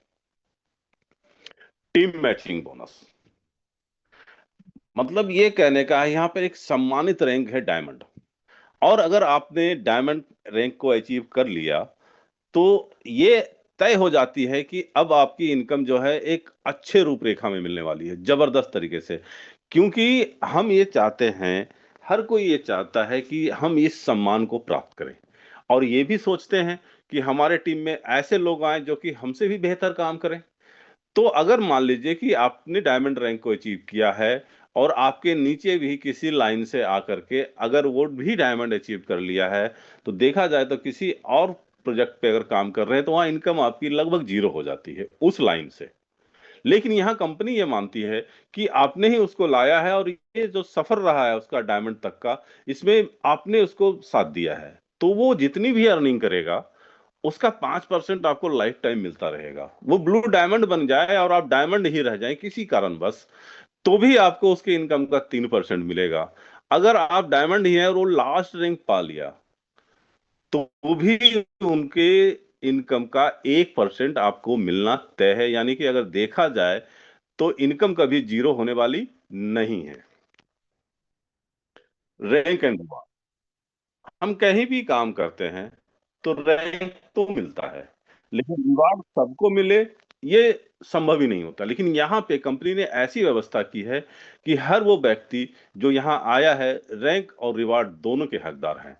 टीम मैचिंग बोनस, मतलब ये कहने का है यहाँ पर एक सम्मानित रैंक है डायमंड। और अगर आपने डायमंड रैंक को अचीव कर लिया, तो ये तय हो जाती है कि अब आपकी इनकम जो है एक अच्छे रूपरेखा में मिलने वाली है, जबरदस्त तरीके से। क्योंकि हम ये चाहते हैं, हर कोई ये चाहता है कि हम इस सम्मान को प्राप्त करें। और ये भी सोचते हैं कि हमारे टीम में ऐसे लोग आए जो कि हमसे भी बेहतर काम करें। तो अगर मान लीजिए कि आपने डायमंड रैंक को अचीव किया है, और आपके नीचे भी किसी लाइन से आकर के अगर वो भी डायमंड अचीव कर लिया है, तो देखा जाए तो किसी और प्रोजेक्ट पे अगर काम कर रहे हैं, तो वहां इनकम आपकी लगभग जीरो हो जाती है उस लाइन से। लेकिन यहाँ कंपनी ये मानती है कि आपने ही उसको लाया है, और ये जो सफर रहा है उसका डायमंड तक का, इसमें आपने उसको साथ दिया है, तो वो जितनी भी अर्निंग करेगा, उसका 5% आपको लाइफ टाइम मिलता रहेगा। वो ब्लू डायमंड बन जाए और आप डायमंड ही रह जाए किसी कारणवश, तो भी आपको उसके इनकम का 3% मिलेगा। अगर आप डायमंड ही है और वो लास्ट रैंक पा लिया, तो वो भी उनके इनकम का 1% आपको मिलना तय है। यानी कि अगर देखा जाए, तो इनकम कभी जीरो होने वाली नहीं है। रैंक एंड रिवॉर्ड, हम कहीं भी काम करते हैं तो रैंक तो मिलता है, लेकिन रिवॉर्ड सबको मिले ये संभव ही नहीं होता। लेकिन यहाँ पे कंपनी ने ऐसी व्यवस्था की है कि हर वो व्यक्ति जो यहाँ आया है, रैंक और रिवॉर्ड दोनों के हकदार हैं।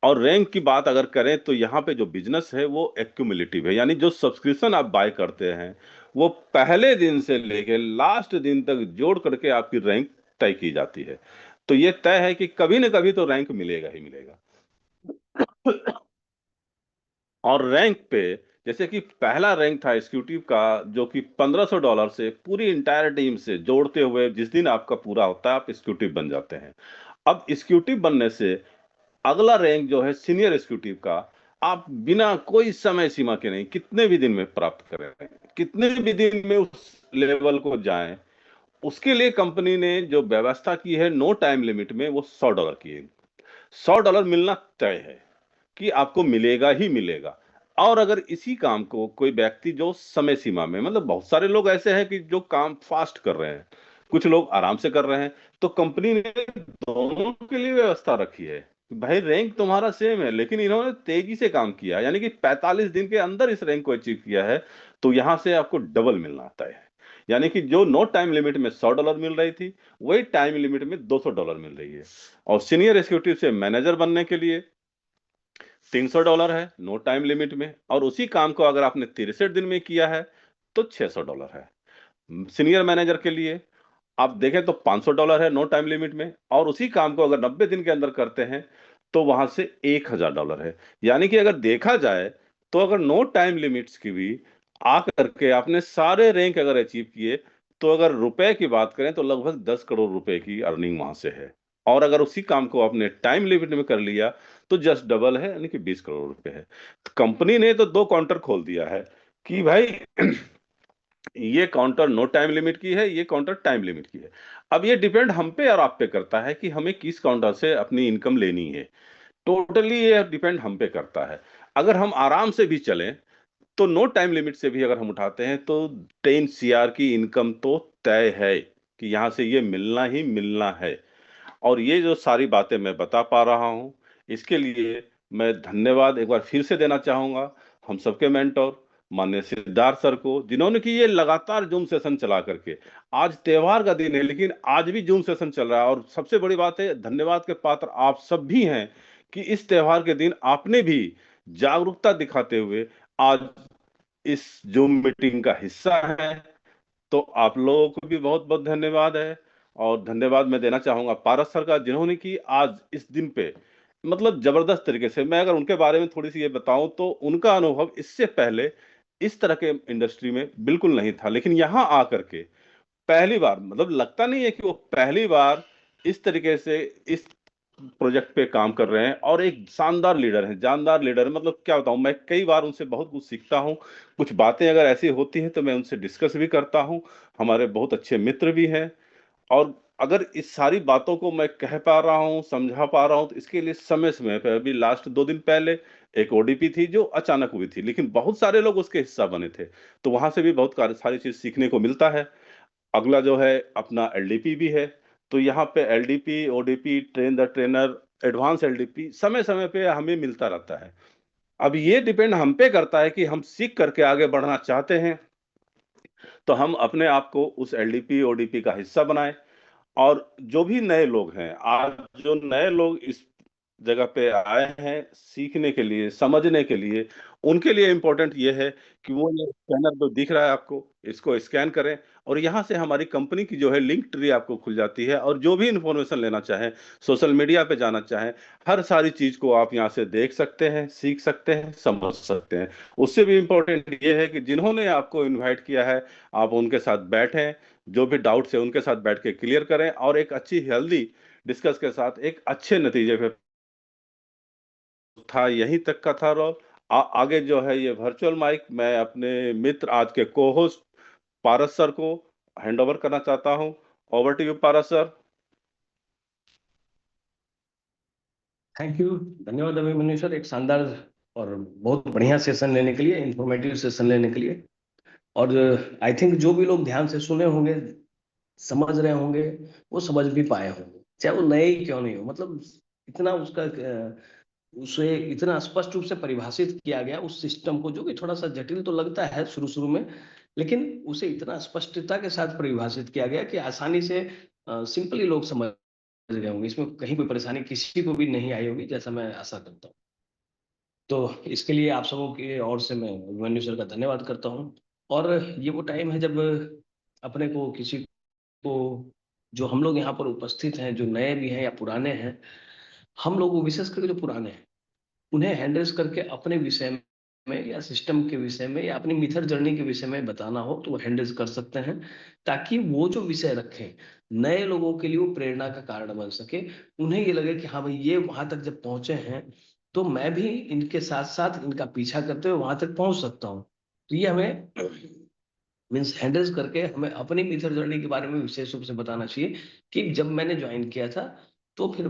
और रैंक की बात अगर करें तो यहाँ पे जो बिजनेस है वो एक्यूमुलेटिव है, यानी जो सब्सक्रिप्शन आप बाय करते हैं वो पहले दिन से लेके लास्ट दिन तक जोड़ करके आपकी रैंक तय की जाती है। तो ये तय है कि कभी ना कभी तो रैंक मिलेगा ही मिलेगा। और रैंक पे, जैसे कि पहला रैंक था एग्जीक्यूटिव का, जो कि $1500 से पूरी इंटायर टीम से जोड़ते हुए जिस दिन आपका पूरा होता है आप एग्जीक्यूटिव बन जाते हैं। अब एग्जीक्यूटिव बनने से अगला रैंक जो है सीनियर एग्जीक्यूटिव का, आप बिना कोई समय सीमा के नहीं, कितने भी दिन में प्राप्त करें, कितने भी दिन में उस लेवल को जाएं, उसके लिए कंपनी ने जो व्यवस्था की है नो टाइम लिमिट में, वो $100 की है। $100 मिलना तय है कि आपको मिलेगा ही मिलेगा। और अगर इसी काम को कोई व्यक्ति जो समय सीमा में, मतलब बहुत सारे लोग ऐसे हैं कि जो काम फास्ट कर रहे हैं, कुछ लोग आराम से कर रहे हैं, तो कंपनी ने दोनों के लिए व्यवस्था रखी है। भाई रैंक तुम्हारा सेम है, लेकिन इन्होंने तेजी से काम किया, यानी कि 45 दिन के अंदर इस रैंक को अचीव किया है। तो यहां से आपको डबल मिलना आता है, यानी कि जो नो टाइम लिमिट में $100 मिल रही थी, वही टाइम लिमिट में $200 मिल रही है। और सीनियर एग्जीक्यूटिव से मैनेजर बनने के लिए $300 है नो टाइम लिमिट में, और उसी काम को अगर आपने 63 दिन में किया है तो $600 है। सीनियर मैनेजर के लिए आप देखें तो $500 है नो टाइम लिमिट में, और उसी काम को अगर 90 दिन के अंदर करते हैं तो वहां से $1000 है। यानी कि अगर देखा जाए तो अगर नो टाइम लिमिट्स की भी आ करके आपने सारे रैंक अगर अचीव किए, तो अगर रुपए की बात करें तो लगभग 10 करोड़ रुपए की अर्निंग वहां से है। और अगर उसी काम को आपने टाइम लिमिट में कर लिया तो जस्ट डबल है, यानी कि 20 करोड़ रुपए है। तो कंपनी ने तो दो काउंटर खोल दिया है कि भाई ये काउंटर नो टाइम लिमिट की है, ये काउंटर टाइम लिमिट की है। अब ये डिपेंड हम पे और आप पे करता है कि हमें किस काउंटर से अपनी इनकम लेनी है। टोटली ये डिपेंड हम पे करता है। अगर हम आराम से भी चलें तो नो टाइम लिमिट से भी अगर हम उठाते हैं तो 10 CR की इनकम तो तय है कि यहां से ये मिलना ही मिलना है। और ये जो सारी बातें मैं बता पा रहा हूं, इसके लिए मैं धन्यवाद एक बार फिर से देना चाहूंगा हम सबके मेंटोर माननीय सिद्धार्थ सर को, जिन्होंने कि ये लगातार जूम सेशन चला करके, आज त्योहार का दिन है लेकिन आज भी जूम सेशन चल रहा है। और सबसे बड़ी बात है, धन्यवाद के पात्र आप सब भी हैं कि इस त्योहार के दिन आपने भी जागरूकता दिखाते हुए आज इस जूम मीटिंग का हिस्सा है। तो आप लोगों को भी बहुत बहुत धन्यवाद है। और धन्यवाद मैं देना चाहूंगा पारस सर का, जिन्होंने कि आज इस दिन पे मतलब जबरदस्त तरीके से, मैं अगर उनके बारे में थोड़ी सी ये बताऊं तो उनका अनुभव इससे पहले इस तरह के इंडस्ट्री में बिल्कुल नहीं था, लेकिन यहाँ आकर के पहली बार, मतलब लगता नहीं है कि वो पहली बार इस तरीके से इस प्रोजेक्ट पे काम कर रहे हैं। और एक शानदार लीडर हैं, जानदार लीडर है, मतलब क्या बताऊं, मैं कई बार उनसे बहुत कुछ सीखता हूं। कुछ बातें अगर ऐसी होती हैं तो मैं उनसे डिस्कस भी करता हूं। हमारे बहुत अच्छे मित्र भी हैं। और अगर इस सारी बातों को मैं कह पा रहा हूं, समझा पा रहा हूं, तो इसके लिए समय समय पे, अभी लास्ट 2 दिन पहले एक ओडीपी थी जो अचानक हुई थी, लेकिन बहुत सारे लोग उसके हिस्सा बने थे। तो वहां से भी बहुत सारी चीज सीखने को मिलता है। अगला जो है अपना एलडीपी भी है। तो यहाँ पे LDP, ODP, train the trainer, advance LDP समय समय पे हमें मिलता रहता है। अब ये डिपेंड हम पे करता है कि हम सीख करके आगे बढ़ना चाहते हैं तो हम अपने आप को उस एलडीपी ओडीपी का हिस्सा बनाएं। और जो भी नए लोग हैं, आज जो नए लोग इस जगह पे आए हैं सीखने के लिए, समझने के लिए, उनके लिए इंपॉर्टेंट ये है कि वो ये स्कैनर जो दिख रहा है आपको, इसको स्कैन करें। और यहाँ से हमारी कंपनी की जो है लिंक ट्री आपको खुल जाती है, और जो भी इंफॉर्मेशन लेना चाहें, सोशल मीडिया पे जाना चाहें, हर सारी चीज को आप यहाँ से देख सकते हैं, सीख सकते हैं, समझ सकते हैं। उससे भी इंपॉर्टेंट ये है कि जिन्होंने आपको इन्वाइट किया है, आप उनके साथ बैठें, जो भी डाउट्स है उनके साथ बैठ के क्लियर करें, और एक अच्छी हेल्दी डिस्कस के साथ एक अच्छे नतीजे पे था। यहीं तक का था रोल। आगे जो है ये वर्चुअल माइक मैं अपने मित्र आज के को होस्ट पारस सर को हैंड ओवर करना चाहता हूं। Over to you Paras sir. Thank you. धन्यवाद अभिमन्यु सर, एक शानदार और बहुत बढ़िया सेशन लेने के लिए, इंफॉर्मेटिव सेशन लेने के लिए। और आई थिंक जो भी लोग ध्यान से सुने होंगे, समझ रहे होंगे, वो समझ भी पाए होंगे, चाहे वो नए ही क्यों नहीं हो। मतलब इतना उसका उसे इतना स्पष्ट रूप से परिभाषित किया गया उस सिस्टम को, जो कि थोड़ा सा जटिल तो लगता है शुरू शुरू में, लेकिन उसे इतना स्पष्टता के साथ परिभाषित किया गया कि आसानी से सिंपली लोग समझ गए होंगे। इसमें कहीं कोई परेशानी किसी को भी नहीं आई होगी, जैसा मैं आशा करता हूँ। तो इसके लिए आप सबों की ओर से मैं अभिमन्यु सर का धन्यवाद करता हूँ। और ये वो टाइम है जब अपने को किसी को, जो हम लोग यहाँ पर उपस्थित हैं, जो नए भी हैं या पुराने हैं, हम लोग विशेष करके जो पुराने हैं, उन्हें हैंडल्स करके अपने विषय में या सिस्टम के विषय में या अपनी मिथर जर्नी के विषय में बताना हो तो वो हैंडल्स कर सकते हैं, ताकि वो जो विषय रखें नए लोगों के लिए वो प्रेरणा का कारण बन सके। उन्हें ये लगे कि हाँ भाई, ये वहां तक जब पहुंचे हैं तो मैं भी इनके साथ साथ इनका पीछा करते हुए वहां तक पहुंच सकता हूँ। तो ये हमें मीन्स हैंडल्स करके हमें अपनी मिथर जर्नी के बारे में विशेष रूप से बताना चाहिए कि जब मैंने ज्वाइन किया था तो फिर